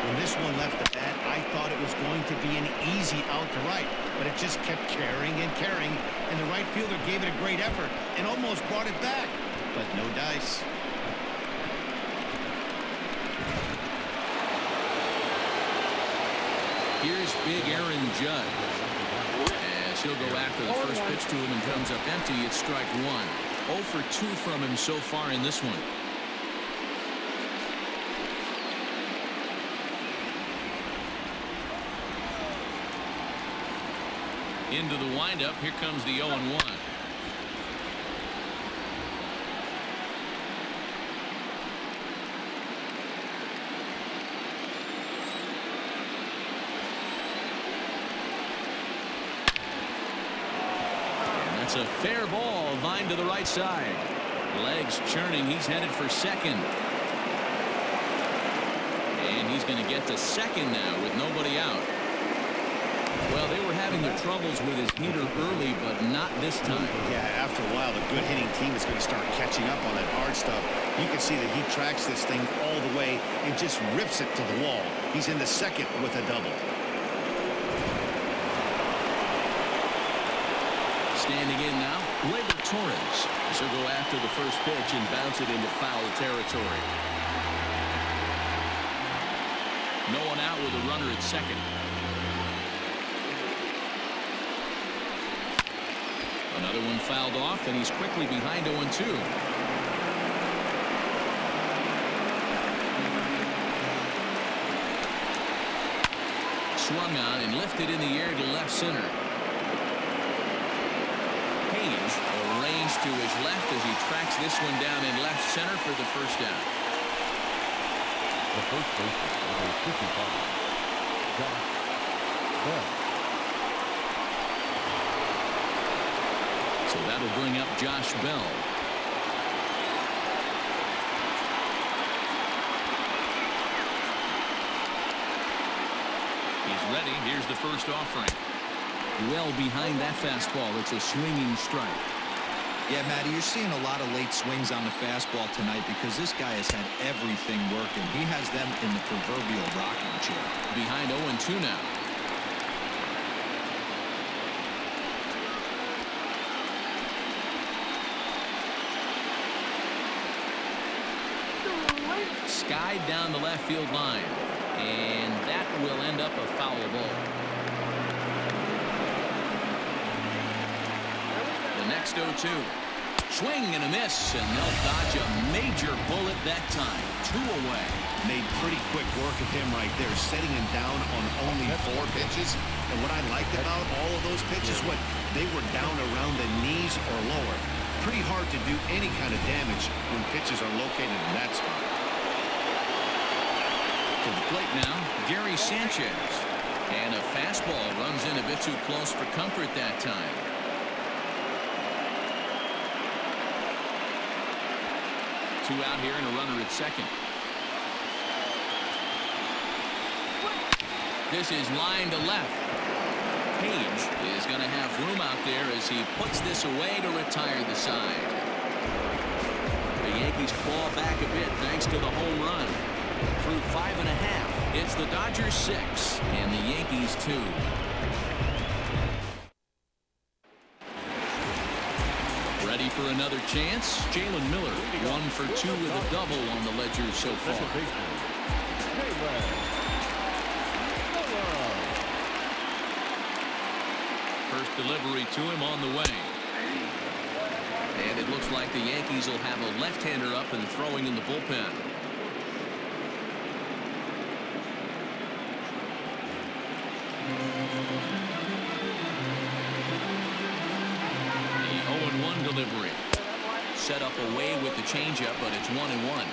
When this one left the bat, I thought it was going to be an easy out to right, but it just kept carrying and carrying, and the right fielder gave it a great effort and almost brought it back, but no dice. Here's big Aaron Judge. As he'll go after the first pitch to him and comes up empty. It's strike 1. 0 for 2 from him so far in this one. Into the windup. Here comes the 0-1. That's a fair ball, line to the right side. Legs churning. He's headed for second. And he's going to get to second now with nobody out. Well, they were having their troubles with his heater early, but not this time. Yeah, after a while, the good hitting team is going to start catching up on that hard stuff. You can see that he tracks this thing all the way and just rips it to the wall. He's in the second with a double. Standing in now, Torres. So go after the first pitch and bounce it into foul territory. No one out with a runner at second. Another one fouled off, and he's quickly behind 0-2. Swung on and lifted in the air to left center. Page arranged to his left as he tracks this one down in left center for the first down. The first baseman, number 55, Josh Bell. So that'll bring up Josh Bell. He's ready. Here's the first offering. Well behind that fastball. It's a swinging strike. Yeah, Matty, you're seeing a lot of late swings on the fastball tonight because this guy has had everything working. He has them in the proverbial rocking chair. Behind 0-2 now. Skied down the left field line, and that will end up a foul ball. The next 0-2. Swing and a miss, and they'll dodge a major bullet that time. 2 away. Made pretty quick work of him right there, setting him down on only 4 pitches. And what I liked about all of those pitches, what they were down around the knees or lower. Pretty hard to do any kind of damage when pitches are located in that spot. To the plate now, Gary Sanchez. And a fastball runs in a bit too close for comfort that time. Two out here and a runner at second. This is line to left. Page is going to have room out there as he puts this away to retire the side. The Yankees claw back a bit thanks to the home run. Through 5.5, it's the Dodgers 6 and the Yankees 2. Ready for another chance? Jalen Miller, 1 for 2 with a double on the ledger so far. First delivery to him on the way. And it looks like the Yankees will have a left-hander up and throwing in the bullpen. The 0-1 delivery. Set up away with the changeup, but it's 1-1.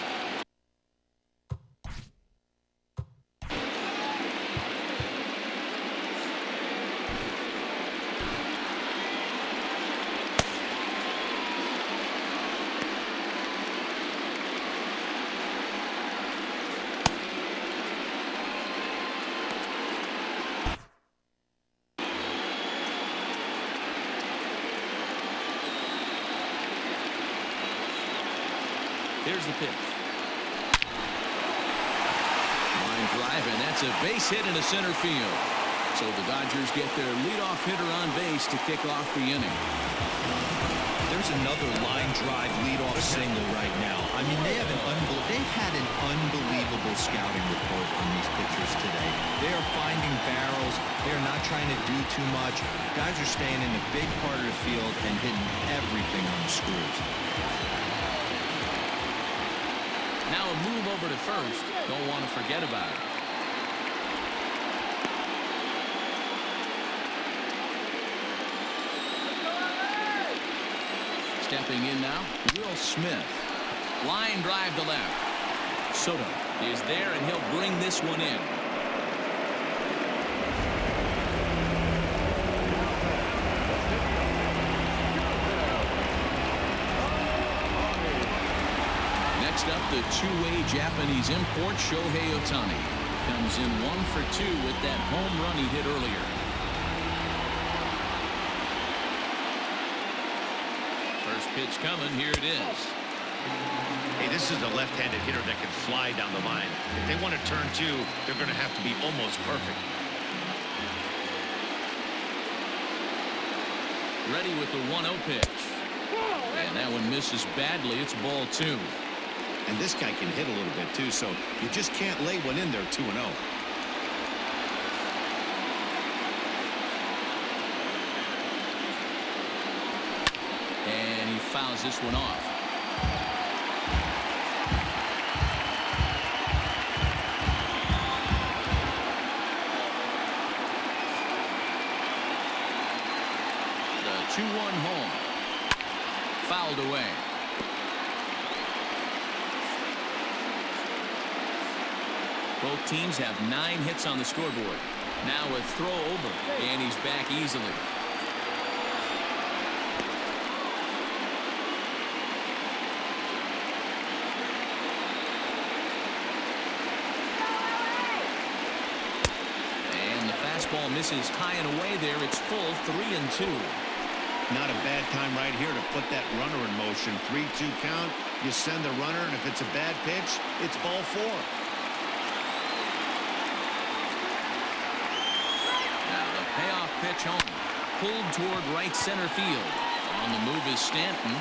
Here's the pitch. Line drive, and that's a base hit into center field. So the Dodgers get their leadoff hitter on base to kick off the inning. There's another line drive leadoff single right now. I mean, they've had an unbelievable scouting report on these pitchers today. They are finding barrels. They are not trying to do too much. Guys are staying in the big part of the field and hitting everything on the screws. Now a move over to first. Don't want to forget about it. Stepping in now, Will Smith. Line drive to left. Soto is there, and he'll bring this one in. Next up, the two-way Japanese import Shohei Ohtani. Comes in 1 for 2 with that home run he hit earlier. First pitch coming. Here it is. Hey, this is a left-handed hitter that can fly down the line. If they want to turn 2, they're going to have to be almost perfect. Ready with the 1-0 pitch. And that one misses badly. It's ball 2. And this guy can hit a little bit too, so you just can't lay one in there 2-0. And he fouls this one off. The 2-1 home. Fouled away. Both teams have 9 hits on the scoreboard. Now a throw over, and he's back easily. And the fastball misses high and away there. It's full, 3-2. Not a bad time right here to put that runner in motion. 3-2 count. You send the runner, and if it's a bad pitch, it's ball 4. Payoff pitch home. Pulled toward right center field. On the move is Stanton.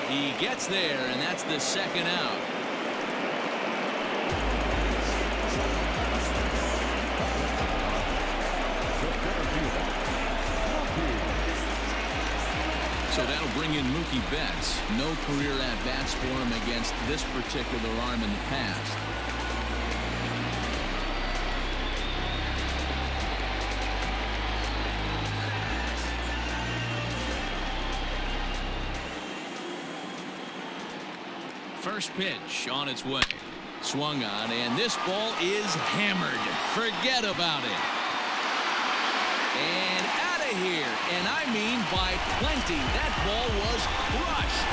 He gets there, and that's the second out. So that'll bring in Mookie Betts. No career at-bats for him against this particular arm in the past. First pitch on its way. Swung on, and this ball is hammered. Forget about it. And out of here. And I mean by plenty. That ball was crushed.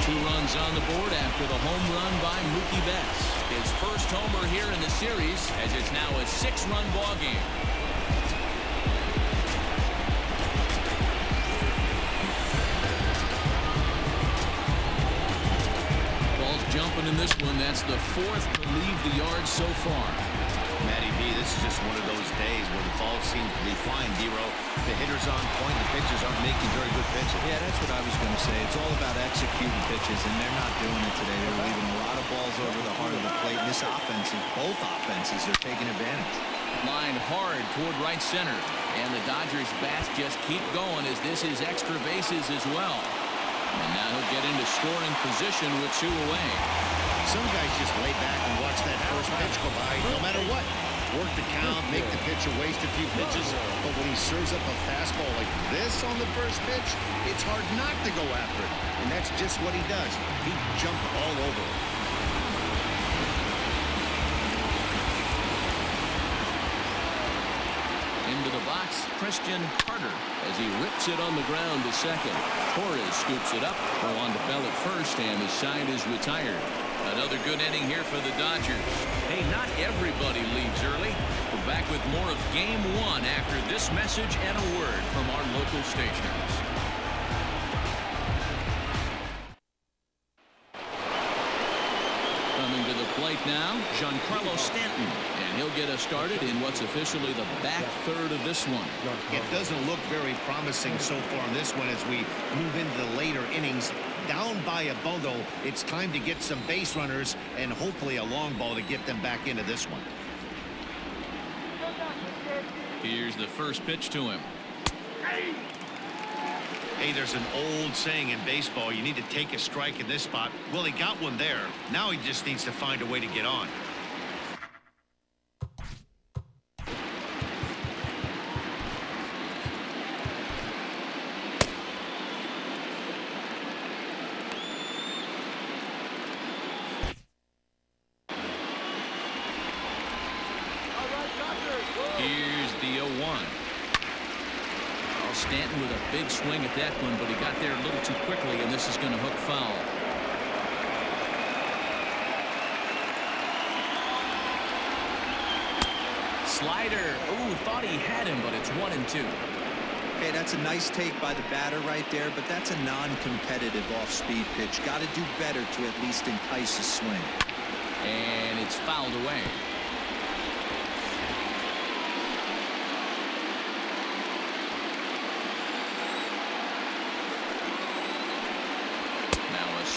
2 runs on the board after the home run by Mookie Betts. His first homer here in the series, as it's now a 6-run ball game. Jumping in this one. That's the 4th to leave the yard so far. Matty B, this is just one of those days where the ball seems to be flying, D-Row. The hitter's on point. The pitchers aren't making very good pitches. Yeah, that's what I was going to say. It's all about executing pitches, and they're not doing it today. They're leaving a lot of balls over the heart of the plate. And this offense, both offenses, are taking advantage. Line hard toward right center. And the Dodgers bats just keep going as this is extra bases as well. And now he'll get into scoring position with 2 away. Some guys just lay back and watch that first pitch go by no matter what. Work the count, make the pitcher waste a few pitches. But when he serves up a fastball like this on the first pitch, it's hard not to go after it. And that's just what he does. He jumped all over it. Into the box, Christian Carter as he rips it on the ground to second. Torres scoops it up, go on to Bell at first, and the side is retired. Another good inning here for the Dodgers. Hey, not everybody leaves early. We're back with more of Game 1 after this message and a word from our local stations. plate now, Giancarlo Stanton. And he'll get us started in what's officially the back third of this one. It doesn't look very promising so far in this one as we move into the later innings. Down by a bundle, it's time to get some base runners and hopefully a long ball to get them back into this one. Here's the first pitch to him. Hey, there's an old saying in baseball, you need to take a strike in this spot. Well, he got one there. Now he just needs to find a way to get on. Here's the 0-1. Stanton with a big swing at that one, but he got there a little too quickly, and this is going to hook foul. Slider. Ooh, thought he had him, but it's 1-2. Hey, that's a nice take by the batter right there, but that's a non-competitive off-speed pitch. Got to do better to at least entice a swing. And it's fouled away.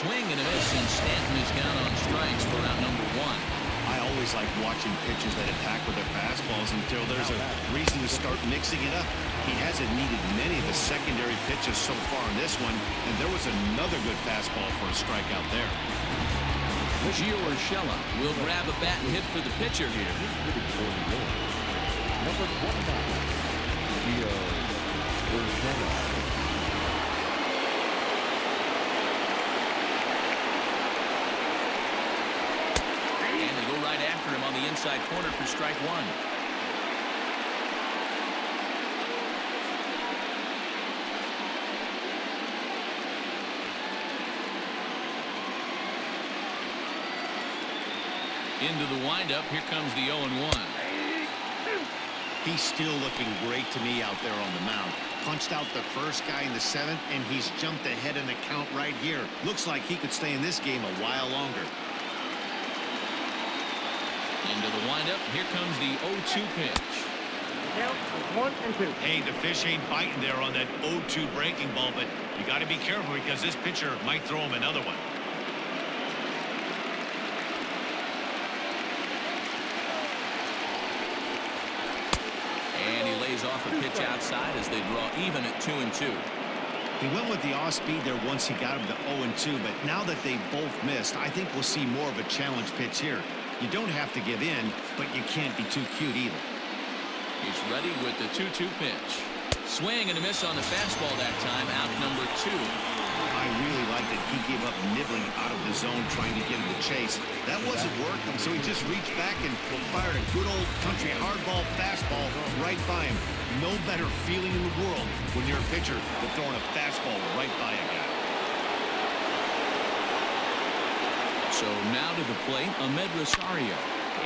Swing and a miss, and Stanton is down on strikes for out number 1. I always like watching pitchers that attack with their fastballs until there's a reason to start mixing it up. He hasn't needed many of the secondary pitches so far in this one, and there was another good fastball for a strikeout there. Gio Urshela will grab a bat and hit for the pitcher here. Number 29, Gio Urshela. Right after him on the inside corner for strike 1. Into the windup. Here comes the 0-1. He's still looking great to me out there on the mound. Punched out the first guy in the 7th, and he's jumped ahead in the count right here. Looks like he could stay in this game a while longer. Into the windup. Here comes the 0-2 pitch. Count 1-2. Hey, the fish ain't biting there on that 0-2 breaking ball, but you got to be careful because this pitcher might throw him another one. And he lays off a pitch outside as they draw even at 2-2. He went with the off-speed there once he got him to 0-2, but now that they both missed, I think we'll see more of a challenge pitch here. You don't have to give in, but you can't be too cute either. He's ready with the 2-2 pitch. Swing and a miss on the fastball that time, out number 2. I really like that he gave up nibbling out of the zone trying to get him to chase. That wasn't working, so he just reached back and fired a good old country hardball fastball right by him. No better feeling in the world when you're a pitcher than throwing a fastball right by a guy. So now to the plate, Ahmed Rosario.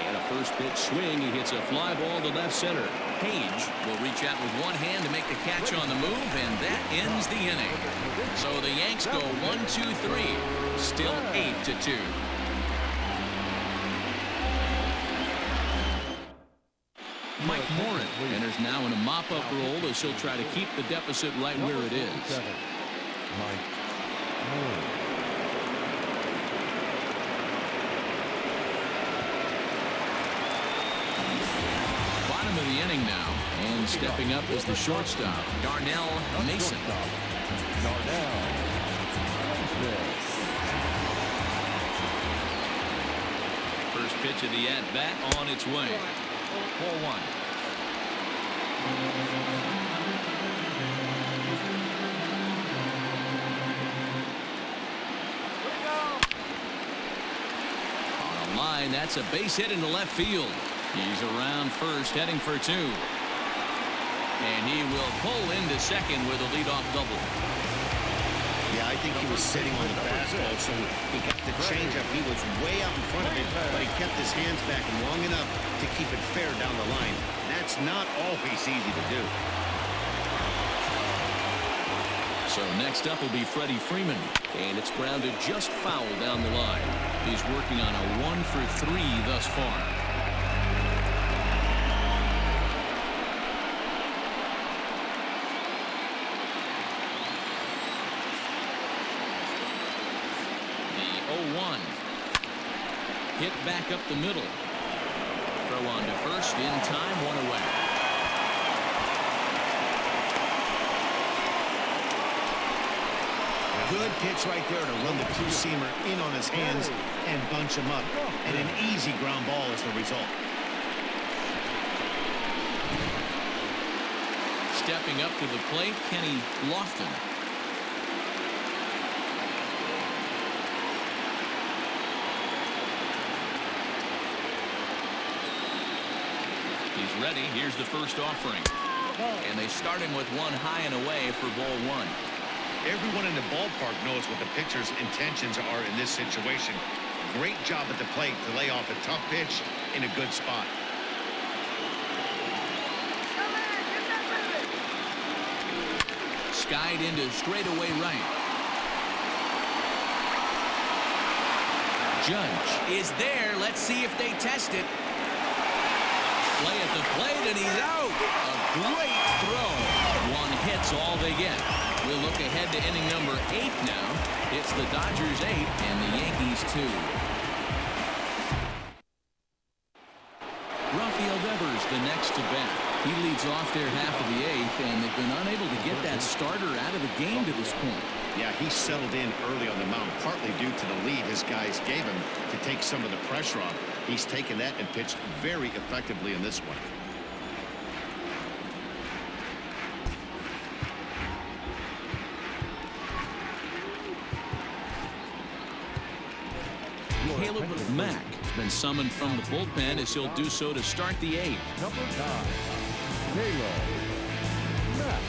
And a first pitch swing. He hits a fly ball to left center. Page will reach out with one hand to make the catch on the move, and that ends the inning. So the Yanks go 1-2-3. Still 8-2. Mike Morin enters now in a mop-up role as he'll try to keep the deficit right where it is. Mike Morin. Bottom of the inning now, and stepping up is the shortstop, Darnell Mason. Darnell. First pitch of the at-bat on its way. 4-1. On a line, that's a base hit into left field. He's around first, heading for 2. And he will pull into second with a leadoff double. Yeah, I think he was sitting on the fastball, so he got the changeup. He was way out in front of it, but he kept his hands back long enough to keep it fair down the line. That's not always easy to do. So next up will be Freddie Freeman, and it's grounded just foul down the line. He's working on a 1-for-3 thus far. The 0-1. Hit back up the middle. Throw on to first in time, one away. Good pitch right there to run the two-seamer in on his hands and bunch him up. And an easy ground ball is the result. Stepping up to the plate, Kenny Lofton. He's ready. Here's the first offering. And they start him with one high and away for ball one. Everyone in the ballpark knows what the pitcher's intentions are in this situation. Great job at the plate to lay off a tough pitch in a good spot. Skied into straightaway right. Judge is there. Let's see if they test it. Play at the plate, and he's out. A great throw. One hit's all they get. We'll look ahead to inning number 8 now. It's the Dodgers 8 and the Yankees 2. Rafael Devers the next to bat. He leads off their half of the 8th, and they've been unable to get that starter out of the game to this point. Yeah, he settled in early on the mound, partly due to the lead his guys gave him to take some of the pressure off. He's taken that and pitched very effectively in this one. Caleb Mack has been summoned from the bullpen as he'll do so to start the 8th. Number 9, Caleb Mack.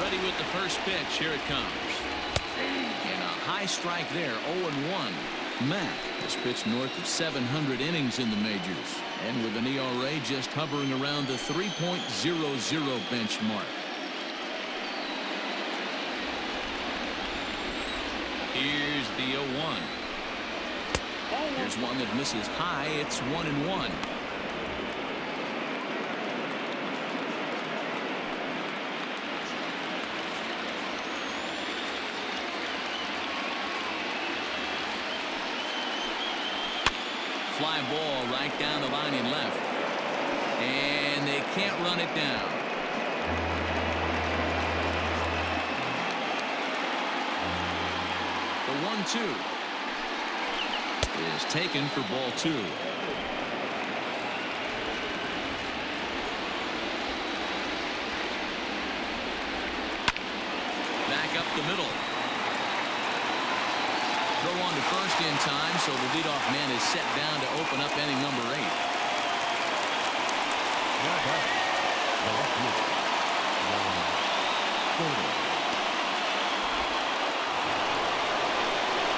Ready with the first pitch. Here it comes. And a high strike there. 0-1. Mack has pitched north of 700 innings in the majors, and with an ERA just hovering around the 3.00 benchmark. Here's the 0-1. Here's one that misses high. It's 1-1. Fly ball right down the line in left. And they can't run it down. The 1-2 is taken for ball 2. Back up the middle. Throw on to first in time, so the leadoff man is set down to open up inning number 8.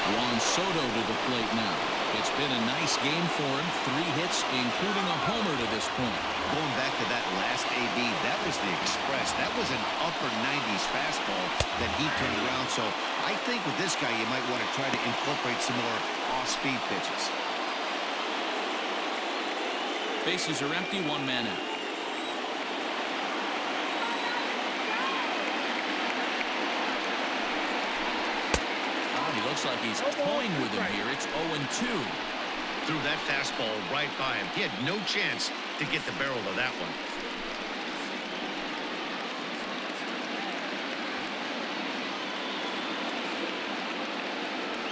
Juan Soto to the plate now. It's been a nice game for him. 3 hits, including a homer to this point. Going back to that last AB, that was the express. That was an upper 90s fastball that he turned around. So I think with this guy, you might want to try to incorporate some more off-speed pitches. Bases are empty, 1 man out. He looks like he's toying with him here. It's 0-2. Threw that fastball right by him. He had no chance to get the barrel of that one.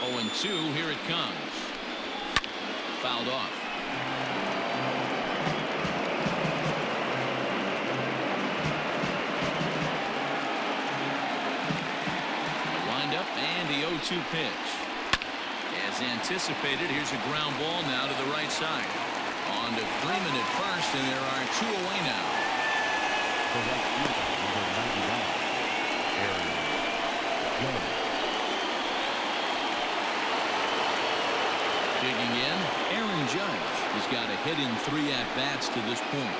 Oh, and 2. Here it comes. Fouled off. And the 0-2 pitch. As anticipated, here's a ground ball now to the right side. On to Freeman at first, and there are 2 away now. Digging in, Aaron Judge has got a hit in 3 at-bats to this point.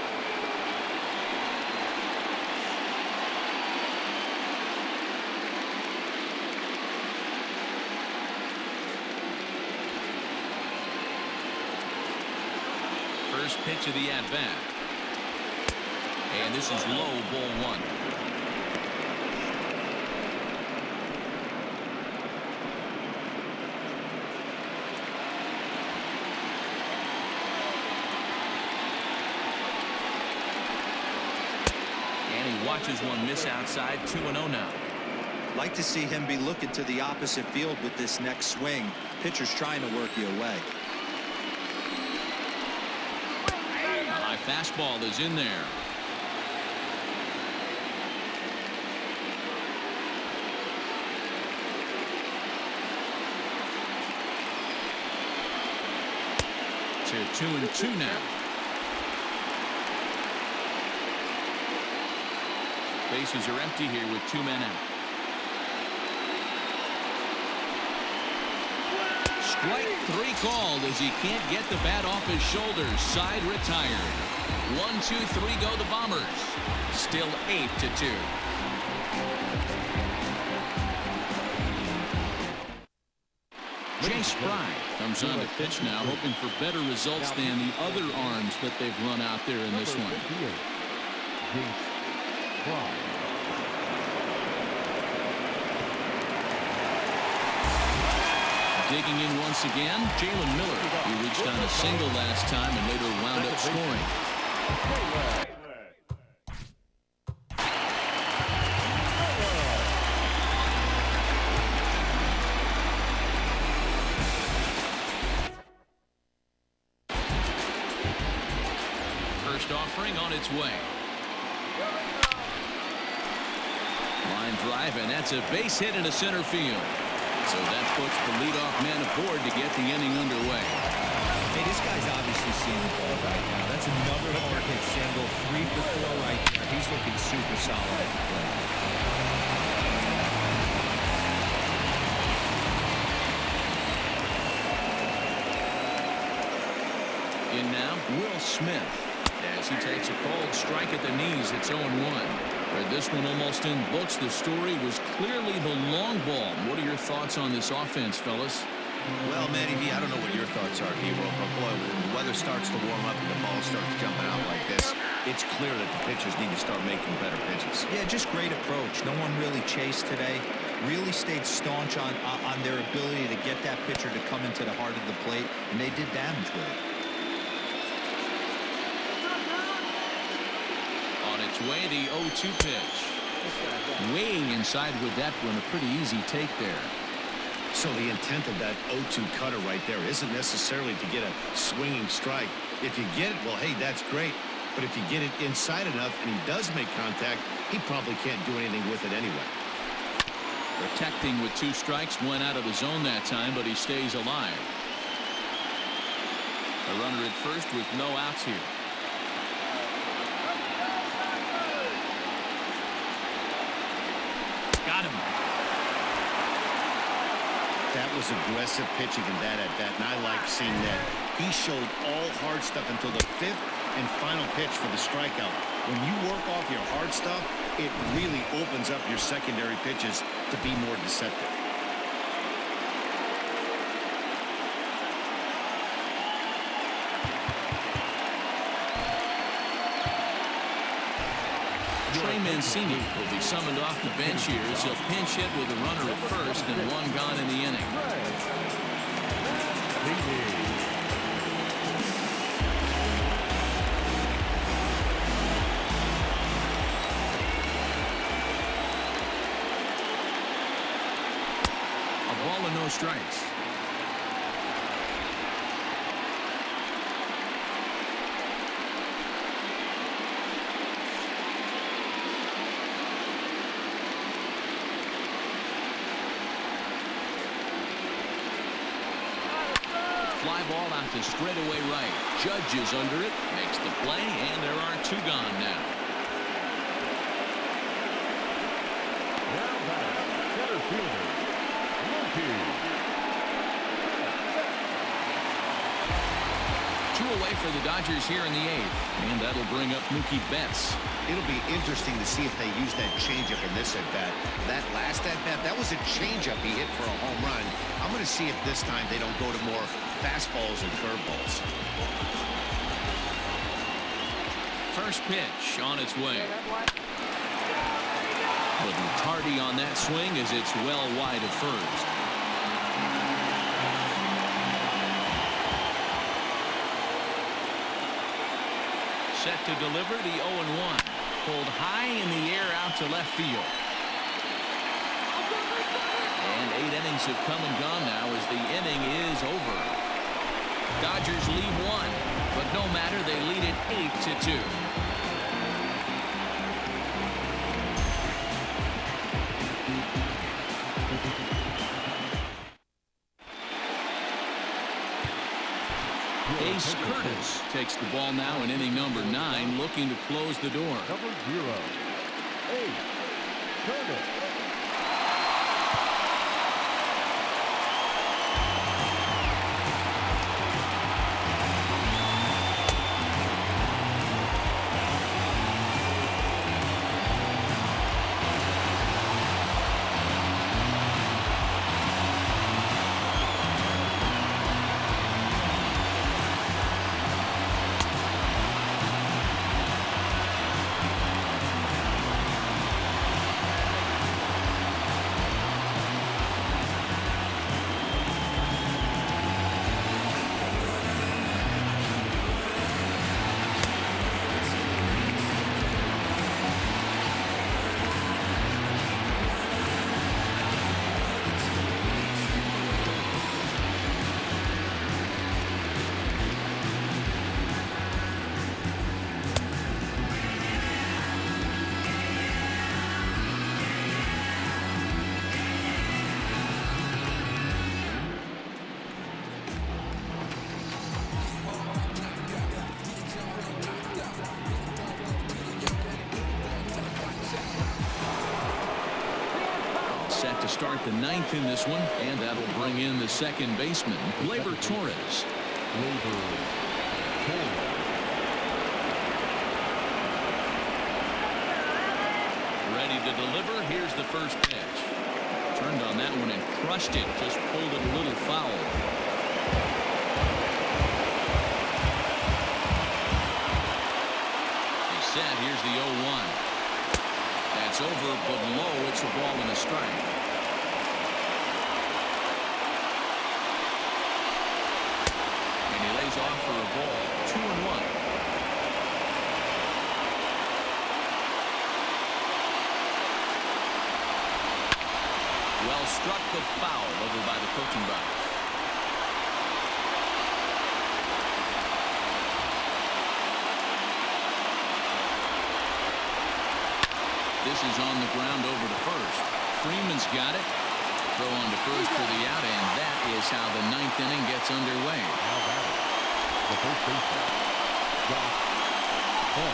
first pitch of the at-bat. And this is low, ball one. And he watches one miss outside. 2-0 now. Like to see him be looking to the opposite field with this next swing. Pitcher's trying to work you away. A high fastball is in there. To 2-2 now. Bases are empty here with 2 men out. Strike 3 called as he can't get the bat off his shoulders. Side retired. 1-2-3 go the Bombers. Still 8-2. Jay Spry comes on to pitch now, hoping for better results than the other arms that they've run out there in this one. Digging in once again, Jalen Miller. He reached on a single last time and later wound up scoring. First offering on its way. Line drive, and that's a base hit into center field. So that puts the leadoff man aboard to get the inning underway. Hey, this guy's obviously seeing the ball right now. That's another hard hit single. 3 for 4 right there. He's looking super solid at the plate. In now, Will Smith. As he takes a cold strike at the knees, it's 0-1. This one almost in books. The story was clearly the long ball. What are your thoughts on this offense, fellas? Well, Matty V, I don't know what your thoughts are, Hero, but boy, when the weather starts to warm up and the ball starts jumping out like this, it's clear that the pitchers need to start making better pitches. Yeah, just great approach. No one really chased today. Really stayed staunch on their ability to get that pitcher to come into the heart of the plate, and they did damage with it. Way the 0-2 pitch. Weighing inside with that one, a pretty easy take there. So the intent of that 0-2 cutter right there isn't necessarily to get a swinging strike. If you get it, well, hey, that's great. But if you get it inside enough and he does make contact, he probably can't do anything with it anyway. Protecting with 2 strikes, went out of the zone that time, but he stays alive. A runner at first with no outs here. Got him. That was aggressive pitching in that at-bat, and I like seeing that. He showed all hard stuff until the 5th and final pitch for the strikeout. When you work off your hard stuff, it really opens up your secondary pitches to be more deceptive. Trey Mancini will be summoned off the bench here as he'll pinch hit with a runner at first and 1 gone in the inning. A ball and no strikes. Fly ball out to straightaway right. Judge is under it, makes the play, and there are 2 gone now. Center fielder, Mookie. 2 away for the Dodgers here in the 8th, and that'll bring up Mookie Betts. It'll be interesting to see if they use that changeup in this at-bat. That last at-bat, that was a changeup he hit for a home run. I'm going to see if this time they don't go to more fastballs and curveballs. First pitch on its way. But tardy on that swing as it's well wide of first. Set to deliver the 0-1. Pulled high in the air out to left field. And 8 innings have come and gone now as the inning is over. Dodgers lead 1, but no matter, they lead it 8-2. Ace Curtis takes the ball now in inning number 9, looking to close the door. Number 0, Ace Curtis. Set to start the 9th in this one, and that'll bring in the second baseman, Gleyber Torres. Ready to deliver. Here's the first pitch. Turned on that one and crushed it. Just pulled it a little foul. He's set. Here's the 0-1. That's over, but low. It's a ball and a strike. And he lays off for a ball. 2-1. Well struck, but foul over by the coaching box. This is on the ground over to first. Freeman's got it. Throw on to first for the out, and that is how the 9th inning gets underway. Now batting, the first baseman, Josh Bell.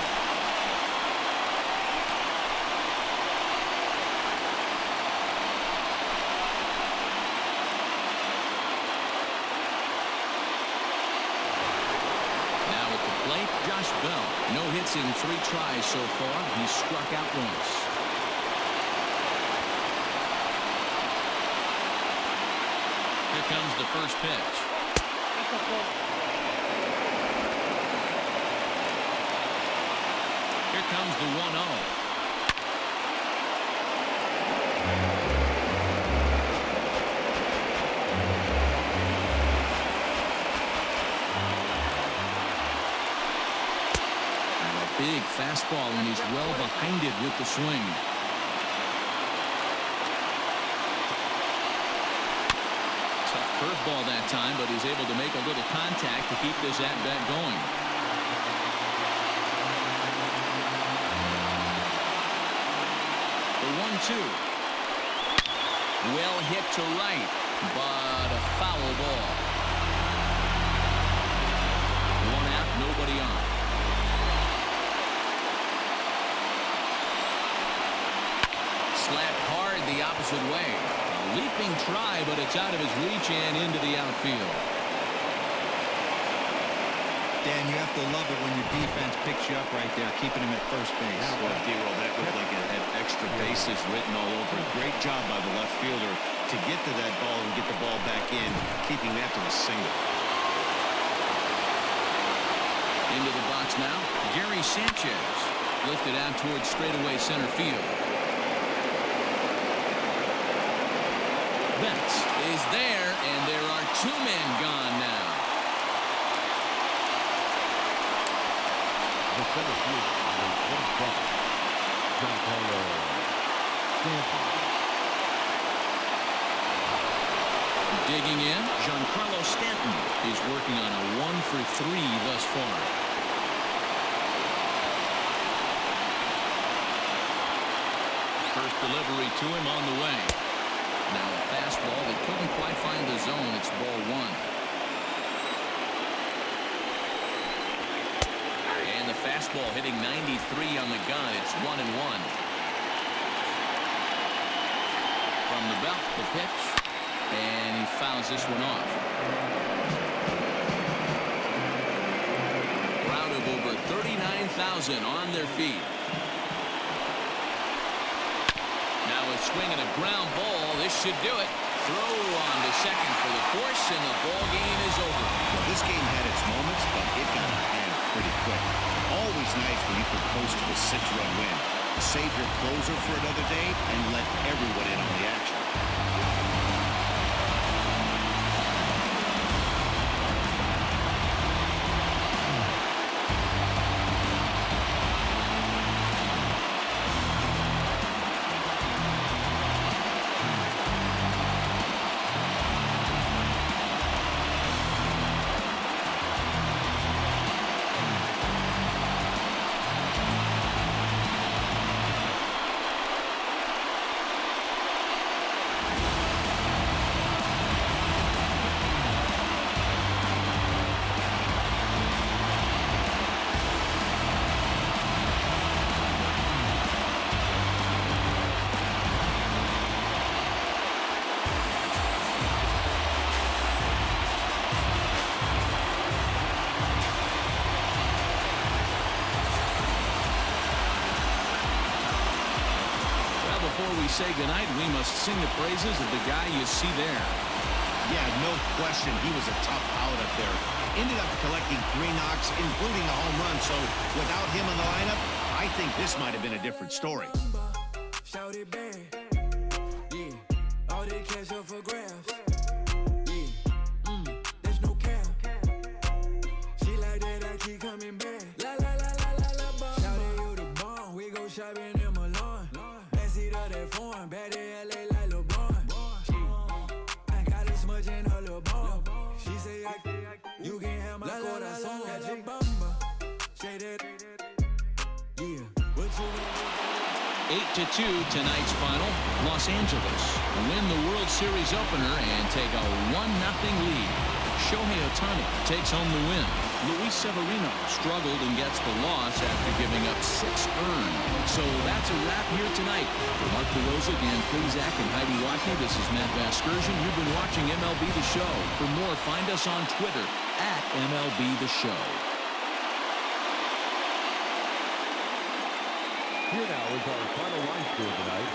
Now at the plate, Josh Bell. No hits in 3 tries so far. He's struck out once. Here comes the first pitch. Here comes the 1-0. Big fastball, and he's well behind it with the swing. Tough curveball that time, but he's able to make a little contact to keep this at-bat going. The 1-2. Well hit to right, but a foul ball. 1 out, nobody on. Slapped hard the opposite way. A leaping try, but it's out of his reach and into the outfield. Dan, you have to love it when your defense picks you up right there, keeping him at first base. Well, D-Roll, that looked like it had extra bases written all over it. Great job by the left fielder to get to that ball and get the ball back in, keeping that to a single. Into the box now, Gary Sanchez. Lifted out towards straightaway center field. Betts is there, and there are 2 men gone now. The center fielder, number 27, Giancarlo Stanton. Digging in, Giancarlo Stanton is working on a 1-for-3 thus far. First delivery to him on the way. Now a fastball that couldn't quite find the zone. It's ball 1. And the fastball hitting 93 on the gun. It's 1-1. From the belt, the pitch. And he fouls this one off. Crowd of over 39,000 on their feet. Now a swing and a ground ball. This should do it. Throw on to second for the force, and the ball game is over. Well, this game had its moments, but it got out of hand pretty quick. Always nice when you can post to a 6-run win. Save your closer for another day and let everyone in on the action. Before we say goodnight, we must sing the praises of the guy you see there. Yeah, no question. He was a tough out up there. Ended up collecting 3 knocks, including a home run. So without him in the lineup, I think this might have been a different story. Shout it back. Yeah. All they cash up for grabs. Yeah. There's no cap. She like that, I keep coming back. La la la la la la bomb. Shout it, you the bomb. We go shopping in Milan. Backseat of that foreign. Bad in LA like LeBron. I got this much in her little bomb. She say you can have my corazón. Got your bumba. Say that. Yeah. What you gonna do? 8-2 tonight's final. Los Angeles win the World Series opener and take a 1-0 lead. Shohei Ohtani takes home the win. Luis Severino struggled and gets the loss after giving up 6 earned. So that's a wrap here tonight. For Mark DeRosa, Dan Plezak, and Heidi Watney, this is Matt Vasgersian. You've been watching MLB The Show. For more, find us on Twitter at MLB The Show. Here now is our final line score tonight.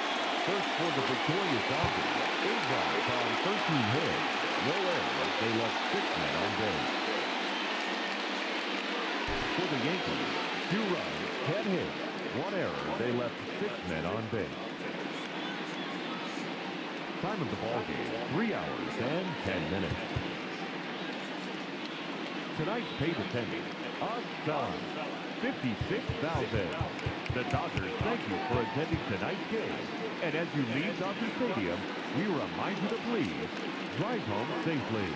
First for the victorious Dodgers. 8 runs on 13 hits. No errors. They left 6 men on base. For the Yankees, 2 runs, 10 hits. 1 error. They left 6 men on base. Time of the ball game, 3 hours and 10 minutes. Tonight's paid attendance, a son, 56,000. The Dodgers thank you for attending tonight's game. And as you leave Dodger Stadium, we remind you to please drive home safely.